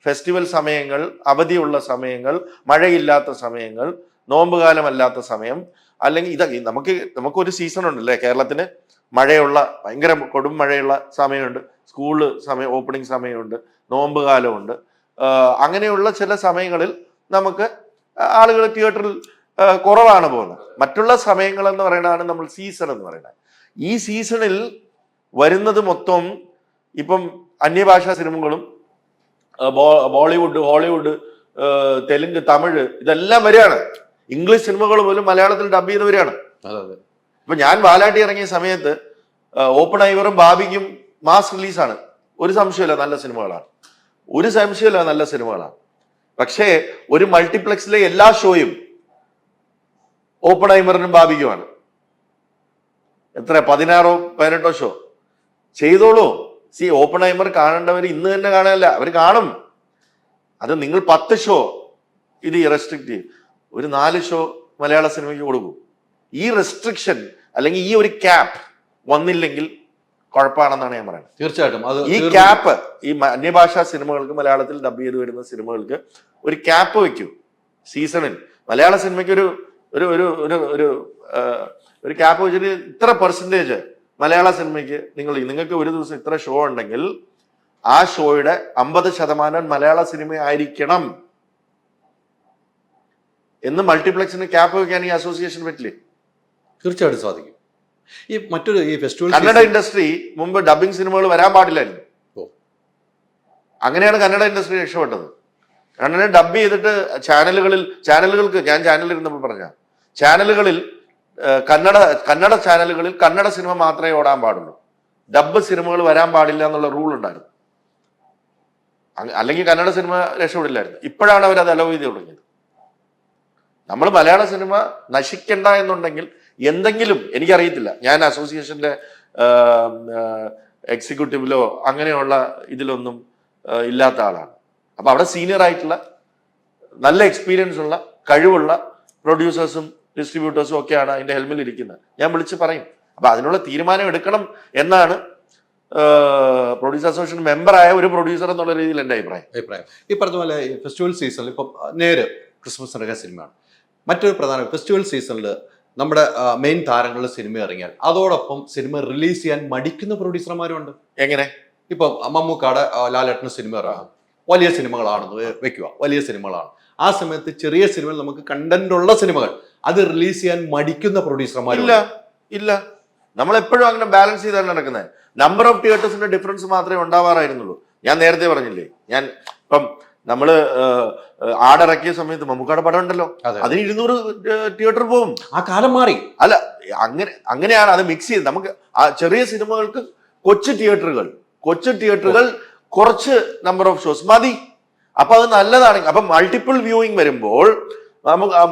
ഫെസ്റ്റിവൽ സമയങ്ങൾ, അവധിയുള്ള സമയങ്ങൾ, മഴയില്ലാത്ത സമയങ്ങൾ, നോമ്പുകാലമല്ലാത്ത സമയം, അല്ലെങ്കിൽ നമുക്കൊരു സീസൺ ഉണ്ടല്ലേ കേരളത്തിന്. മഴയുള്ള, ഭയങ്കര കൊടും മഴയുള്ള സമയമുണ്ട്, സ്കൂള് സമയം, ഓപ്പണിംഗ് സമയമുണ്ട്, നോമ്പ് കാലമുണ്ട്. അങ്ങനെയുള്ള ചില സമയങ്ങളിൽ നമുക്ക് ആളുകൾ തിയേറ്ററിൽ കുറവാണ് പോകുന്നത്. മറ്റുള്ള സമയങ്ങൾ എന്ന് പറയുന്നതാണ് നമ്മൾ സീസൺ എന്ന് പറയുന്നത്. ഈ സീസണിൽ വരുന്നത് മൊത്തം ഇപ്പം അന്യഭാഷാ സിനിമകളും ബോളിവുഡ്, ഹോളിവുഡ്, തെലുങ്ക്, തമിഴ് ഇതെല്ലാം വരികയാണ്. ഇംഗ്ലീഷ് സിനിമകൾ പോലും മലയാളത്തിൽ ഡബ് ചെയ്ത് വരികയാണ്. ഇപ്പൊ ഞാൻ വാലാട്ടി ഇറങ്ങിയ സമയത്ത് ഓപ്പൺ ഐവറും ബാബിക്കും മാസ് റിലീസാണ്. ഒരു സംശയമില്ല, നല്ല സിനിമകളാണ്. ഒരു സംശയമില്ല നല്ല സിനിമകളാണ്. പക്ഷേ ഒരു മൾട്ടിപ്ലക്സിലെ എല്ലാ ഷോയും ഓപ്പൺഹൈമറിനും ബാബിക്കുമാണ്. എത്ര 16-18 ഷോ ചെയ്തോളൂ. ഓപ്പൺഹൈമർ കാണേണ്ടവർ ഇന്ന് തന്നെ കാണാനല്ല, അവർ കാണും. അത് നിങ്ങൾ 10 ഷോ ഇത് റെസ്ട്രിക്റ്റ് ചെയ്യും, ഒരു 4 ഷോ മലയാള സിനിമയ്ക്ക് കൊടുക്കും. ഈ റെസ്ട്രിക്ഷൻ അല്ലെങ്കിൽ ഈ ഒരു ക്യാപ്പ് വന്നില്ലെങ്കിൽ കുഴപ്പമാണെന്നാണ് ഞാൻ പറയുന്നത്. തീർച്ചയായിട്ടും ഈ ക്യാപ്പ് ഈ അന്യഭാഷാ സിനിമകൾക്ക്, മലയാളത്തിൽ ഡബ് ചെയ്ത് വരുന്ന സിനിമകൾക്ക് ഒരു ക്യാപ്പ് വെക്കൂ സീസണിൽ. മലയാള സിനിമയ്ക്ക് ഒരു ഒരു ഒരു ഒരു ഒരു ക്യാപ്പ് വെച്ചിട്ട് ഇത്ര പെർസെൻറ്റേജ് മലയാള സിനിമയ്ക്ക് നിങ്ങൾക്ക് ഒരു ദിവസം ഇത്ര ഷോ ഉണ്ടെങ്കിൽ ആ ഷോയുടെ 50% മലയാള സിനിമ ആയിരിക്കണം എന്ന് മൾട്ടിപ്ലക്സിന് ക്യാപ്പ് വെക്കാൻ ഈ അസോസിയേഷൻ പറ്റില്ലേ? തീർച്ചയായിട്ടും സാധിക്കും. ഈ മറ്റൊരു ഈ ഫെസ്റ്റിവൽ കന്നഡ ഇൻഡസ്ട്രി മുമ്പ് ഡബിങ് സിനിമകൾ വരാൻ പാടില്ലായിരുന്നു. അങ്ങനെയാണ് കന്നഡ ഇൻഡസ്ട്രി രക്ഷപ്പെട്ടത്. കന്നഡ ഡബ് ചെയ്തിട്ട് ചാനലുകൾക്ക് ഞാൻ ചാനലിൽ ഇരുന്നപ്പോൾ പറഞ്ഞ ചാനലുകളിൽ കന്നഡ ചാനലുകളിൽ കന്നഡ സിനിമ മാത്രമേ ഓടാൻ പാടുള്ളൂ, ഡബ് സിനിമകൾ വരാൻ പാടില്ല എന്നുള്ള റൂൾ ഉണ്ടായിരുന്നു. അല്ലെങ്കിൽ കന്നഡ സിനിമ രക്ഷപ്പെടില്ലായിരുന്നു. ഇപ്പോഴാണ് അവർ അത് അലോ ചെയ്ത് തുടങ്ങിയത്. നമ്മൾ മലയാള സിനിമ നശിക്കണ്ട എന്നുണ്ടെങ്കിൽ എന്തെങ്കിലും, എനിക്കറിയത്തില്ല, ഞാൻ അസോസിയേഷന്റെ എക്സിക്യൂട്ടീവിലോ അങ്ങനെയുള്ള ഇതിലൊന്നും ഇല്ലാത്ത ആളാണ്. അപ്പൊ അവിടെ സീനിയർ ആയിട്ടുള്ള നല്ല എക്സ്പീരിയൻസ് ഉള്ള കഴിവുള്ള പ്രൊഡ്യൂസേഴ്സും ഡിസ്ട്രിബ്യൂട്ടേഴ്സും ഒക്കെയാണ് അതിന്റെ ഹെൽമിൽ ഇരിക്കുന്നത്. ഞാൻ വിളിച്ച് പറയും. അപ്പൊ അതിനുള്ള തീരുമാനം എടുക്കണം എന്നാണ് പ്രൊഡ്യൂസർ അസോസിയേഷൻ മെമ്പറായ ഒരു പ്രൊഡ്യൂസർ എന്നുള്ള രീതിയിൽ എൻ്റെ അഭിപ്രായം. ഈ പറഞ്ഞ പോലെ ഫെസ്റ്റിവൽ സീസണിൽ ഇപ്പം നേര് ക്രിസ്മസ് ഇറങ്ങിയ സിനിമയാണ്. മറ്റൊരു പ്രധാന ഫെസ്റ്റിവൽ സീസണിൽ നമ്മുടെ മെയിൻ താരങ്ങളുടെ സിനിമ ഇറങ്ങിയാൽ അതോടൊപ്പം സിനിമ റിലീസ് ചെയ്യാൻ മടിക്കുന്ന പ്രൊഡ്യൂസർമാരും ഉണ്ട്. എങ്ങനെ? ഇപ്പം മമ്മൂക്കാട് ലാലേട്ടന് സിനിമ ഇറങ്ങും, വലിയ സിനിമകളാണെന്ന് വെക്കുക, വലിയ സിനിമകളാണ്. ആ സമയത്ത് ചെറിയ സിനിമകൾ, നമുക്ക് കണ്ടന്റ് ഉള്ള സിനിമകൾ അത് റിലീസ് ചെയ്യാൻ മടിക്കുന്ന പ്രൊഡ്യൂസർമാരും ഇല്ല. നമ്മളെപ്പോഴും അങ്ങനെ ബാലൻസ് ചെയ്താണ് നടക്കുന്നത്. നമ്പർ ഓഫ് തിയേറ്റേഴ്സിന്റെ ഡിഫറൻസ് മാത്രമേ ഉണ്ടാവാറായിരുന്നുള്ളൂ. ഞാൻ നേരത്തെ പറഞ്ഞില്ലേ, ഞാൻ ഇപ്പം നമ്മള് ആടിറക്കിയ സമയത്ത് മമ്മൂക്കാടെ പടം ഉണ്ടല്ലോ, അതിന് 200 തിയേറ്റർ പോകും. ആ കാലം മാറി. അല്ല, അങ്ങനെയാണ് അത് മിക്സ് ചെയ്ത്. നമുക്ക് ആ ചെറിയ സിനിമകൾക്ക് കൊച്ചു തിയേറ്ററുകൾ കുറച്ച് നമ്പർ ഓഫ് ഷോസ് മതി. അപ്പൊ അത് നല്ലതാണ്. അപ്പൊ മൾട്ടിപ്പിൾ വ്യൂയിങ് വരുമ്പോൾ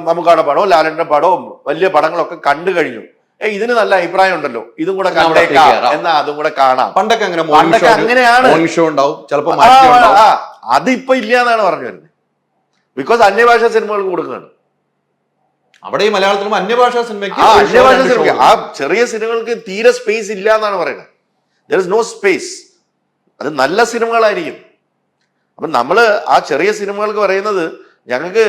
മമ്മൂക്കാടെ പടവും ലാലേട്ടന്റെ പടവും വലിയ പടങ്ങളൊക്കെ കണ്ടു കഴിഞ്ഞു, ഇതിന് നല്ല അഭിപ്രായം ഉണ്ടല്ലോ, ഇതും കൂടെ കണ്ടേക്കാം എന്നാ അതും കൂടെ കാണാം. പണ്ടൊക്കെ അങ്ങനെയാണ്. അതിപ്പോ ഇല്ല എന്നാണ് പറഞ്ഞു വരുന്നത്. ബിക്കോസ് അന്യഭാഷാ സിനിമകൾക്ക് കൊടുക്കുകയാണ്. അവിടെ ഈ മലയാളത്തിലും അന്യഭാഷാ സിനിമയ്ക്ക് ആ ചെറിയ സിനിമകൾക്ക് തീരെ സ്പേസ് ഇല്ല എന്നാണ് പറയുന്നത്. There is no space. അത് നല്ല സിനിമകളായിരിക്കും. അപ്പൊ നമ്മള് ആ ചെറിയ സിനിമകൾക്ക് പറയുന്നത്, ഞങ്ങൾക്ക്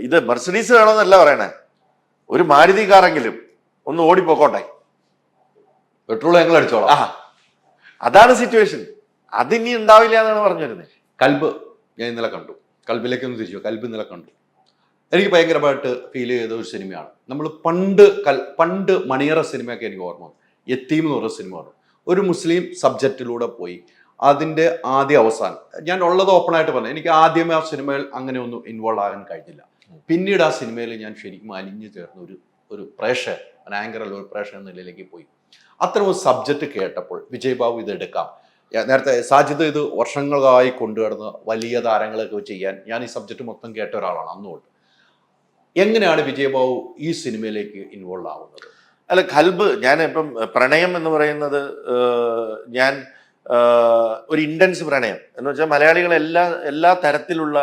ഇത് മെർസിഡീസ് വേണമെന്നല്ല പറയണേ, ഒരു മാരുതി കാറെങ്കിലും ഒന്ന് ഓടിപ്പോക്കോട്ടെ, പെട്രോൾ ഞങ്ങൾ അടിച്ചോളാം. അതാണ് സിറ്റുവേഷൻ. അതിനി ഉണ്ടാവില്ല എന്നാണ് പറഞ്ഞു വരുന്നത്. കൽബ് ഞാൻ ഇന്നലെ കണ്ടു. കൽബിലേക്ക് ഒന്ന് തിരിച്ചു. കൽബ് ഇന്നലെ കണ്ടു. എനിക്ക് ഭയങ്കരമായിട്ട് ഫീൽ ചെയ്ത ഒരു സിനിമയാണ്. നമ്മൾ പണ്ട് മണിയറ സിനിമയൊക്കെ എനിക്ക് ഓർമ്മ. യത്തീം എന്ന് പറഞ്ഞ സിനിമയാണ്. ഒരു മുസ്ലിം സബ്ജക്റ്റിലൂടെ പോയി അതിൻ്റെ ആദ്യ അവസാനം, ഞാൻ ഉള്ളത് ഓപ്പണായിട്ട് പറഞ്ഞു, എനിക്ക് ആദ്യമേ ആ സിനിമയിൽ അങ്ങനെ ഒന്നും ഇൻവോൾവ് ആകാൻ കഴിഞ്ഞില്ല. പിന്നീട് ആ സിനിമയിൽ ഞാൻ ശരിക്കും അലിഞ്ഞു ചേർന്ന ഒരു പ്രേക്ഷകൻ, ആങ്കറല്ല ഒരു പ്രേക്ഷകൻ എന്ന നിലയിലേക്ക് പോയി. അത്തരം ഒരു സബ്ജക്റ്റ് കേട്ടപ്പോൾ വിജയ് ബാബു ഇത് എടുക്കാം, നേരത്തെ സാജിദ് ഇത് വർഷങ്ങളായി കൊണ്ടുവരുന്ന വലിയ താരങ്ങളൊക്കെ ചെയ്യാൻ, ഞാൻ ഈ സബ്ജക്റ്റ് മൊത്തം കേട്ട ഒരാളാണ് അന്നുകൊണ്ട്. എങ്ങനെയാണ് വിജയ് ബാബു ഈ സിനിമയിലേക്ക് ഇൻവോൾവ് ആവുന്നത്? അല്ല, കൽബ്, ഞാൻ ഇപ്പം പ്രണയം എന്ന് പറയുന്നത്, ഞാൻ ഒരു ഇൻറ്റൻസ് പ്രണയം എന്ന് വെച്ചാൽ മലയാളികൾ എല്ലാ തരത്തിലുള്ള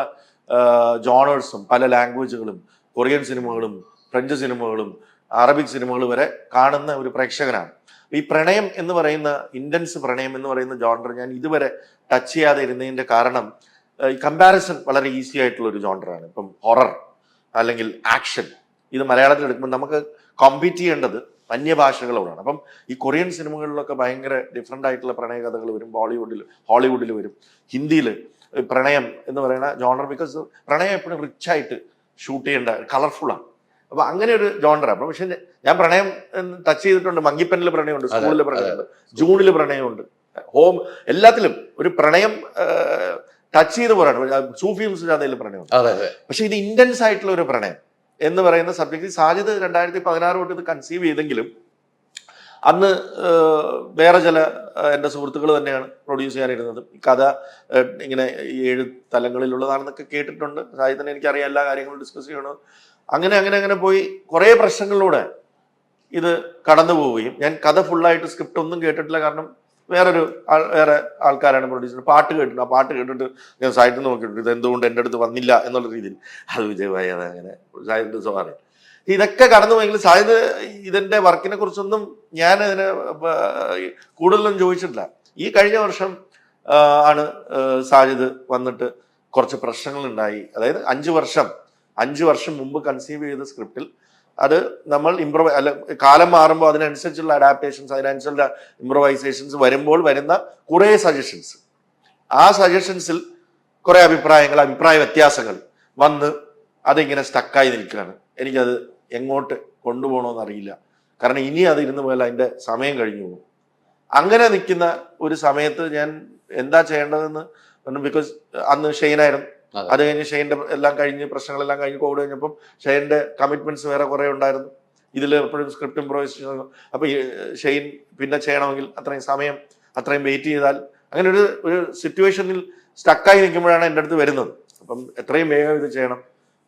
ജോണേഴ്സും പല ലാംഗ്വേജുകളും, കൊറിയൻ സിനിമകളും ഫ്രഞ്ച് സിനിമകളും അറബിക് സിനിമകളും വരെ കാണുന്ന ഒരു പ്രേക്ഷകനാണ്. ഈ പ്രണയം എന്ന് പറയുന്ന ഇൻറ്റൻസ് പ്രണയം എന്ന് പറയുന്ന ജോണർ ഞാൻ ഇതുവരെ ടച്ച് ചെയ്യാതെ ഇരുന്നതിൻ്റെ കാരണം, ഈ കമ്പാരിസൺ വളരെ ഈസി ആയിട്ടുള്ള ഒരു ജോണറാണ്. ഇപ്പം ഹൊറർ അല്ലെങ്കിൽ ആക്ഷൻ, ഇത് മലയാളത്തിൽ എടുക്കുമ്പോൾ നമുക്ക് കോമ്പീറ്റ് ചെയ്യേണ്ടത് അന്യഭാഷകളോടാണ്. അപ്പം ഈ കൊറിയൻ സിനിമകളിലൊക്കെ ഭയങ്കര ഡിഫറെൻ്റ് ആയിട്ടുള്ള പ്രണയ കഥകൾ വരും. ഹോളിവുഡിൽ വരും. ഹിന്ദിയിൽ പ്രണയം എന്ന് പറയുന്ന ജോണർ, ബിക്കോസ് പ്രണയം എപ്പോഴും റിച്ച് ആയിട്ട് ഷൂട്ട് ചെയ്യേണ്ട, കളർഫുള്ളാണ്. അപ്പൊ അങ്ങനെ ഒരു ജോണറാണ്. അപ്പം പക്ഷെ ഞാൻ പ്രണയം ടച്ച് ചെയ്തിട്ടുണ്ട്. മങ്കിപ്പനിൽ പ്രണയമുണ്ട്, സ്കൂളിൽ പ്രണയമുണ്ട്, ജൂണിൽ പ്രണയമുണ്ട്, ഹോം, എല്ലാത്തിലും ഒരു പ്രണയം ടച്ച് ചെയ്ത് പോരാണ്. സൂഫിയും സുജാതയിലും പ്രണയമുണ്ട്. പക്ഷെ ഇത് ഇന്റൻസ് ആയിട്ടുള്ള ഒരു പ്രണയം എന്ന് പറയുന്ന സബ്ജക്റ്റ് സാജിദ് 2016 തൊട്ട് ഇത് കൺസീവ് ചെയ്തെങ്കിലും അന്ന് വേറെ ചില എൻ്റെ സുഹൃത്തുക്കൾ തന്നെയാണ് പ്രൊഡ്യൂസ് ചെയ്യാനിരുന്നത്. ഈ കഥ ഇങ്ങനെ 7 തലങ്ങളിലുള്ളതാണെന്നൊക്കെ കേട്ടിട്ടുണ്ട്. സാഹിത്യത്തിന് എനിക്കറിയാം, എല്ലാ കാര്യങ്ങളും ഡിസ്കസ് ചെയ്യണം. അങ്ങനെ പോയി കുറേ പ്രശ്നങ്ങളിലൂടെ ഇത് കടന്നു പോവുകയും, ഞാൻ കഥ ഫുള്ളായിട്ട് സ്ക്രിപ്റ്റ് ഒന്നും കേട്ടിട്ടില്ല. കാരണം വേറെ ആൾക്കാരാണ് പ്രൊഡ്യൂസ് ചെയ്യുന്നത്. പാട്ട് കേട്ടിട്ടുണ്ട്. ആ പാട്ട് കേട്ടിട്ട് ഞാൻ സാഹിത്യം നോക്കിയിട്ടുണ്ട്, ഇത് എന്തുകൊണ്ട് എൻ്റെ അടുത്ത് വന്നില്ല എന്നുള്ള രീതിയിൽ. അത് വിജയമായി, അത് അങ്ങനെ സാഹിത്യ സോറി ഇതൊക്കെ കടന്നു പോയെങ്കിൽ സാഹിത്യ ഇതിൻ്റെ വർക്കിനെ കുറിച്ചൊന്നും ഞാൻ അതിന് കൂടുതലൊന്നും ചോദിച്ചിട്ടില്ല. ഈ കഴിഞ്ഞ വർഷം ആണ് സാജിദ് വന്നിട്ട് കുറച്ച് പ്രശ്നങ്ങളുണ്ടായി. അതായത് 5 വർഷം മുമ്പ് കൺസീവ് ചെയ്ത സ്ക്രിപ്റ്റിൽ അത് നമ്മൾ കാലം മാറുമ്പോൾ അതിനനുസരിച്ചുള്ള അഡാപ്റ്റേഷൻസ്, അതിനനുസരിച്ചുള്ള ഇംപ്രവൈസേഷൻസ് വരുമ്പോൾ വരുന്ന കുറേ സജഷൻസ്, ആ സജഷൻസിൽ കുറേ അഭിപ്രായ വ്യത്യാസങ്ങൾ വന്ന് അതിങ്ങനെ സ്റ്റക്കായി നിൽക്കുകയാണ്. എനിക്കത് എങ്ങോട്ട് കൊണ്ടുപോകണമെന്ന് അറിയില്ല. കാരണം ഇനി അത് ഇരുന്ന് പോയാൽ അതിൻ്റെ സമയം കഴിഞ്ഞു പോകും. അങ്ങനെ നിൽക്കുന്ന ഒരു സമയത്ത് ഞാൻ എന്താ ചെയ്യേണ്ടതെന്ന് പറഞ്ഞു. ബിക്കോസ് അന്ന് ഷെയ്നായിരുന്നു. അത് കഴിഞ്ഞ് ഷെയ്ൻ്റെ എല്ലാം കഴിഞ്ഞ് പ്രശ്നങ്ങളെല്ലാം കഴിഞ്ഞ് കോവിഡ് കഴിഞ്ഞപ്പം ഷെയ്ൻ്റെ കമ്മിറ്റ്മെന്റ്സ് വേറെ കുറേ ഉണ്ടായിരുന്നു. ഇതിൽ എപ്പോഴും സ്ക്രിപ്റ്റ് ഇംപ്രൂവൈസേഷൻ. അപ്പോൾ ഈ ഷെയ്ൻ പിന്നെ ചെയ്യണമെങ്കിൽ അത്രയും വെയിറ്റ് ചെയ്താൽ, അങ്ങനെ ഒരു സിറ്റുവേഷനിൽ സ്റ്റക്കായി നിൽക്കുമ്പോഴാണ് എൻ്റെ അടുത്ത് വരുന്നത്. അപ്പം എത്രയും വേഗം ഇത് ചെയ്യണം.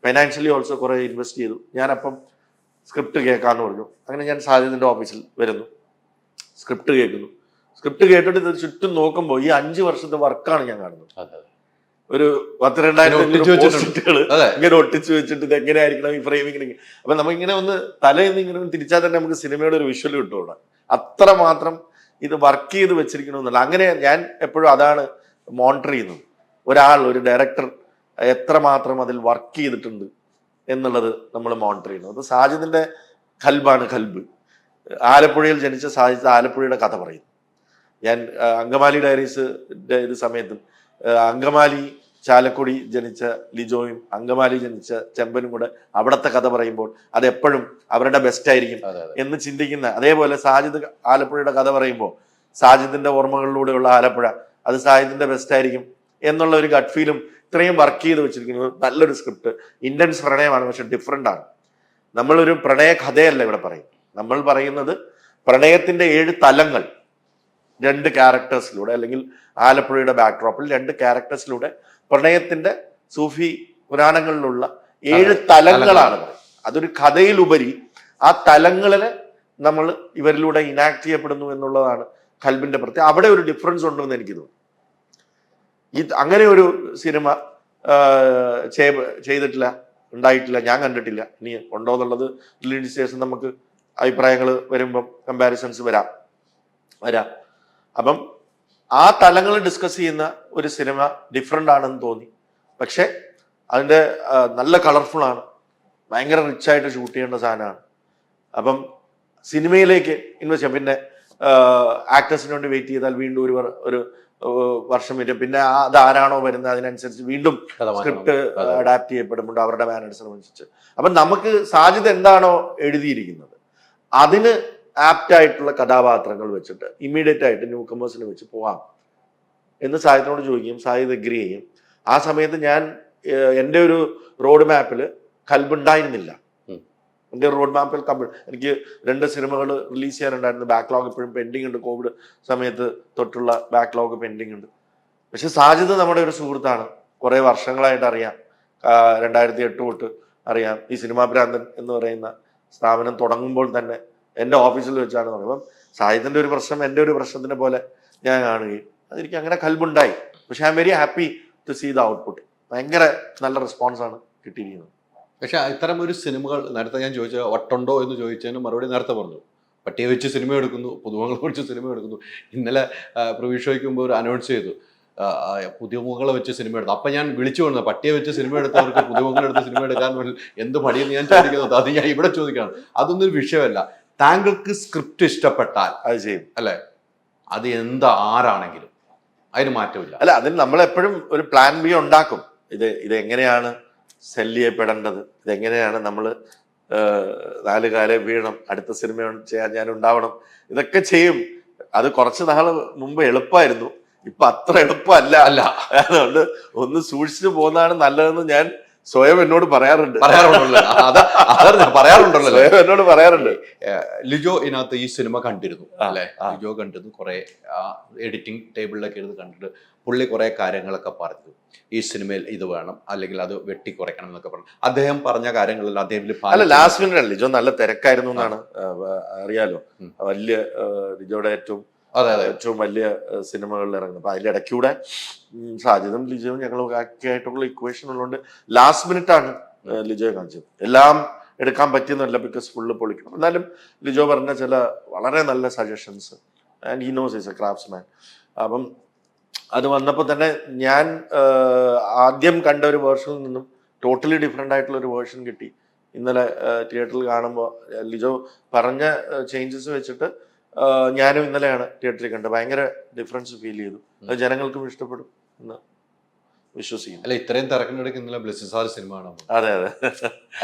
ഫൈനാൻഷ്യലി ഓൾസോ കുറേ ഇൻവെസ്റ്റ് ചെയ്തു. ഞാനപ്പം സ്ക്രിപ്റ്റ് കേൾക്കാമെന്ന് പറഞ്ഞു. അങ്ങനെ ഞാൻ സാജിദിൻ്റെ ഓഫീസിൽ വരുന്നു, സ്ക്രിപ്റ്റ് കേൾക്കുന്നു. സ്ക്രിപ്റ്റ് കേട്ടിട്ട് ഇത് ചുറ്റും നോക്കുമ്പോൾ ഈ 5 വർഷത്തെ വർക്കാണ് ഞാൻ കാണുന്നത്. ഒരു 10,000-2000 പോസ്റ്റുകൾ ഇങ്ങനെ ഒട്ടിച്ചു വെച്ചിട്ട് ഇത് എങ്ങനെയായിരിക്കണം ഈ ഫ്രെയിമിങ്. അപ്പൊ നമുക്കിങ്ങനെ ഒന്ന് തലേന്ന് ഇങ്ങനെ തിരിച്ചാൽ തന്നെ നമുക്ക് സിനിമയുടെ ഒരു വിഷ്വൽ കിട്ടും. അത്രമാത്രം ഇത് വർക്ക് ചെയ്ത് വെച്ചിരിക്കണമെന്നല്ല. അങ്ങനെ ഞാൻ എപ്പോഴും അതാണ് മോണിറ്റർ ചെയ്യുന്നത്. ഒരു ഡയറക്ടർ എത്രമാത്രം അതിൽ വർക്ക് ചെയ്തിട്ടുണ്ട് എന്നുള്ളത് നമ്മൾ മോണിറ്റർ ചെയ്യുന്നത്. അത് സാജിദിന്റെ ഖൽബ്. ആലപ്പുഴയിൽ ജനിച്ച സാജിദ് ആലപ്പുഴയുടെ കഥ പറയുന്നു. ഞാൻ അങ്കമാലി ഡയറീസിന്റെ ഇത് സമയത്തും അങ്കമാലി ചാലക്കുടി ജനിച്ച ലിജോയും അങ്കമാലി ജനിച്ച ചെമ്പനും കൂടെ അവിടുത്തെ കഥ പറയുമ്പോൾ അതെപ്പോഴും അവരുടെ ബെസ്റ്റ് ആയിരിക്കും എന്ന് ചിന്തിക്കുന്ന, അതേപോലെ സാജിദ് ആലപ്പുഴയുടെ കഥ പറയുമ്പോൾ സാജിദിന്റെ ഓർമ്മകളിലൂടെയുള്ള ആലപ്പുഴ അത് സാജിദിന്റെ ബെസ്റ്റ് ആയിരിക്കും എന്നുള്ള ഒരു ഗട്ട് ഫീലും ഇത്രയും വർക്ക് ചെയ്ത് വെച്ചിരിക്കുന്നത്. നല്ലൊരു സ്ക്രിപ്റ്റ്, ഇന്റൻസ് പ്രണയമാണ്, പക്ഷെ ഡിഫറെന്റ് ആണ്. നമ്മളൊരു പ്രണയ കഥയല്ല ഇവിടെ പറയും. നമ്മൾ പറയുന്നത് പ്രണയത്തിന്റെ 7 തലങ്ങൾ 2 ക്യാരക്ടേഴ്സിലൂടെ, അല്ലെങ്കിൽ ആലപ്പുഴയുടെ ബാക്ക്ഡ്രോപ്പിൽ 2 ക്യാരക്ടേഴ്സിലൂടെ പ്രണയത്തിന്റെ സൂഫി പുരാണങ്ങളിലുള്ള 7 തലങ്ങളാണ്. അതൊരു കഥയിലുപരി ആ തലങ്ങളിലെ നമ്മൾ ഇവരിലൂടെ ഇനാക്ട് ചെയ്യപ്പെടുന്നു എന്നുള്ളതാണ് ഖൽബിന്റെ പ്രത്യേകത. അവിടെ ഒരു ഡിഫറൻസ് ഉണ്ടെന്ന് എനിക്ക് തോന്നുന്നു. അങ്ങനെ ഒരു സിനിമ ഉണ്ടായിട്ടില്ല, ഞാൻ കണ്ടിട്ടില്ല. ഇനി ഉണ്ടോ എന്നുള്ളത് റിലീസ് ശേഷം നമുക്ക് അഭിപ്രായങ്ങൾ വരുമ്പം കമ്പാരിസൺസ് വരാം. അപ്പം ആ തലങ്ങൾ ഡിസ്കസ് ചെയ്യുന്ന ഒരു സിനിമ ഡിഫറെൻ്റ് ആണെന്ന് തോന്നി. പക്ഷെ അതിൻ്റെ നല്ല കളർഫുൾ ആണ്, ഭയങ്കര റിച്ചായിട്ട് ഷൂട്ട് ചെയ്യേണ്ട സാധനമാണ്. അപ്പം സിനിമയിലേക്ക് ഇൻവെസ്റ്റ് ചെയ്യാം. പിന്നെ ആക്ടേഴ്സിന് വേണ്ടി വെയിറ്റ് ചെയ്താൽ വീണ്ടും ഒരു വർഷം വരും. പിന്നെ അത് ആരാണോ വരുന്നത് അതിനനുസരിച്ച് വീണ്ടും സ്ക്രിപ്റ്റ് അഡാപ്റ്റ് ചെയ്യപ്പെടുമ്പോൾ അവരുടെ മാനേഴ്സിനനുസരിച്ച്. അപ്പം നമുക്ക് സാജിദ് എന്താണോ എഴുതിയിരിക്കുന്നത് അതിന് ആപ്റ്റ് ആയിട്ടുള്ള കഥാപാത്രങ്ങൾ വെച്ചിട്ട് ഇമ്മീഡിയറ്റ് ആയിട്ട് ന്യൂ കമേഴ്സിനെ വെച്ച് പോവാം എന്ന് സാഹിത്യനോട് ചോദിക്കുകയും സാഹിദ് എഗ്രി ചെയ്യും. ആ സമയത്ത് എൻ്റെ ഒരു റോഡ് മാപ്പിൽ ഖൽബ് ഉണ്ടായിരുന്നില്ല. എൻ്റെ റോഡ് മാപ്പിൽ എനിക്ക് 2 സിനിമകൾ റിലീസ് ചെയ്യാനുണ്ടായിരുന്നു. ബാക്ക്ലോഗ് ഇപ്പോഴും പെൻഡിങ് ഉണ്ട്. കോവിഡ് സമയത്ത് തൊട്ടുള്ള ബാക്ക്ലോഗ് പെൻഡിങ് ഉണ്ട്. പക്ഷെ സാജിദ് നമ്മുടെ ഒരു സുഹൃത്താണ്, കുറേ വർഷങ്ങളായിട്ട് അറിയാം. 2008 തൊട്ട് അറിയാം. ഈ സിനിമാ ഭ്രാന്തൻ എന്ന് പറയുന്ന സ്ഥാപനം തുടങ്ങുമ്പോൾ തന്നെ എൻ്റെ ഓഫീസിൽ വെച്ചാണ് തുടങ്ങുന്നത്. അപ്പം സാഹിത്യൻ്റെ ഒരു പ്രശ്നം എൻ്റെ ഒരു പ്രശ്നത്തിനെ പോലെ ഞാൻ കാണുകയും അതെനിക്ക് അങ്ങനെ ഖൽബുണ്ടായി. പക്ഷെ I am very happy to see the output. ഭയങ്കര നല്ല റെസ്പോൺസാണ് കിട്ടിയിരിക്കുന്നത്. പക്ഷെ ഇത്തരം ഒരു സിനിമകൾ നേരത്തെ ഞാൻ ചോദിച്ച ഒട്ടുണ്ടോ എന്ന് ചോദിച്ചതിന് മറുപടി നേരത്തെ പറഞ്ഞു. പട്ടിയെ വെച്ച് സിനിമ എടുക്കുന്നു, പുതുമുഖങ്ങളെ വെച്ച് സിനിമ എടുക്കുന്നു. ഇന്നലെ പ്രിവ്യൂ ഷോയ്ക്ക് മുമ്പ് ഒരു അനൗൺസ് ചെയ്തു, പുതുമുഖങ്ങളെ വെച്ച് സിനിമ എടുത്തു. അപ്പം ഞാൻ വിളിച്ചു കൊണ്ടു, പട്ടിയെ വെച്ച് സിനിമ എടുത്തവർക്ക് പുതുമുഖങ്ങളെടുത്ത് സിനിമ എടുക്കാൻ എന്ത് മടിയെന്ന് ഞാൻ ചോദിക്കുന്നത്. അത് ഞാൻ ഇവിടെ ചോദിക്കുകയാണ്. അതൊന്നും ഒരു വിഷയമല്ല. താങ്കൾക്ക് സ്ക്രിപ്റ്റ് ഇഷ്ടപ്പെട്ടാൽ അത് ചെയ്യും അല്ലേ? അത് ആരാണെങ്കിലും അതിന് മാറ്റമില്ല. അല്ല, അതിന് നമ്മളെപ്പോഴും ഒരു പ്ലാൻ ബി ഉണ്ടാക്കും. ഇതെങ്ങനെയാണ് സെല്ല് ചെയ്യപ്പെടേണ്ടത്, ഇതെങ്ങനെയാണ് നമ്മൾ 4 കാലം വീഴണം, അടുത്ത സിനിമ ചെയ്യാൻ ഞാൻ ഉണ്ടാവണം, ഇതൊക്കെ ചെയ്യും. അത് കുറച്ച് നാൾ മുമ്പ് എളുപ്പമായിരുന്നു, ഇപ്പൊ അത്ര എളുപ്പമല്ല. അതുകൊണ്ട് ഒന്ന് സൂക്ഷിച്ചു പോകുന്നതാണ് നല്ലതെന്ന് ഞാൻ സ്വയം എന്നോട് പറയാറുണ്ട് പറയാറുണ്ടല്ലോ പറയാറുണ്ടല്ലോ സ്വയം എന്നോട് പറയാറുണ്ട്. ലിജോ ഇതിനകത്ത് ഈ സിനിമ കണ്ടിരുന്നു അല്ലെ? ആ. ലിജോ കണ്ടിരുന്നു, കുറെ എഡിറ്റിംഗ് ടേബിളിലൊക്കെ ഇരുന്ന് കണ്ടിട്ട് പുള്ളി കുറെ കാര്യങ്ങളൊക്കെ പറഞ്ഞു. ഈ സിനിമയിൽ ഇത് വേണം, അല്ലെങ്കിൽ അത് വെട്ടിക്കുറയ്ക്കണം എന്നൊക്കെ പറഞ്ഞു. അദ്ദേഹം പറഞ്ഞ കാര്യങ്ങളെല്ലാം അദ്ദേഹം അല്ല, ലാസ്റ്റ് മിനിറ്റ് ആണ്. ലിജോ നല്ല തിരക്കായിരുന്നു എന്നാണ് അറിയാലോ. വലിയ ലിജോയുടെ ഏറ്റവും വലിയ സിനിമകളിൽ ഇറങ്ങുന്നത്. അപ്പൊ അതിന്റെ ഇടയ്ക്കൂടെ സാജിദും ലിജോയും ഞങ്ങളും ഒക്കെ ആയിട്ടുള്ള ഇക്വേഷൻ ഉള്ളതുകൊണ്ട് ലാസ്റ്റ് മിനിറ്റ് ആണ് ലിജോയെ കാണിച്ചത്. എല്ലാം എടുക്കാൻ പറ്റിയെന്നല്ല, ബിക്കോസ് ഫുള്ള് പൊളിക്കണം. എന്നാലും ലിജോ പറഞ്ഞ ചില വളരെ നല്ല suggestions, and he knows is A craftsman. അപ്പം അത് വന്നപ്പോൾ തന്നെ ഞാൻ ആദ്യം കണ്ട ഒരു വേർഷനിൽ നിന്നും ടോട്ടലി ഡിഫറെൻ്റ് ആയിട്ടുള്ള ഒരു വേർഷൻ കിട്ടി. ഇന്നലെ തിയേറ്ററിൽ കാണുമ്പോൾ ലിജോ പറഞ്ഞ ചേഞ്ചസ് വെച്ചിട്ട് ഞാനും ഇന്നലെയാണ് തിയേറ്ററിൽ കണ്ടത്. ഭയങ്കര ഡിഫറൻസ് ഫീൽ ചെയ്തു. അത് ജനങ്ങൾക്കും ഇഷ്ടപ്പെടും എന്ന് വിശ്വസിക്കുന്നു. അല്ല, ഇത്രയും തിരക്കിനിടയ്ക്ക് ഇന്നലെ ബ്ലെസ്സി സാർ സിനിമ കാണാൻ. അതെ.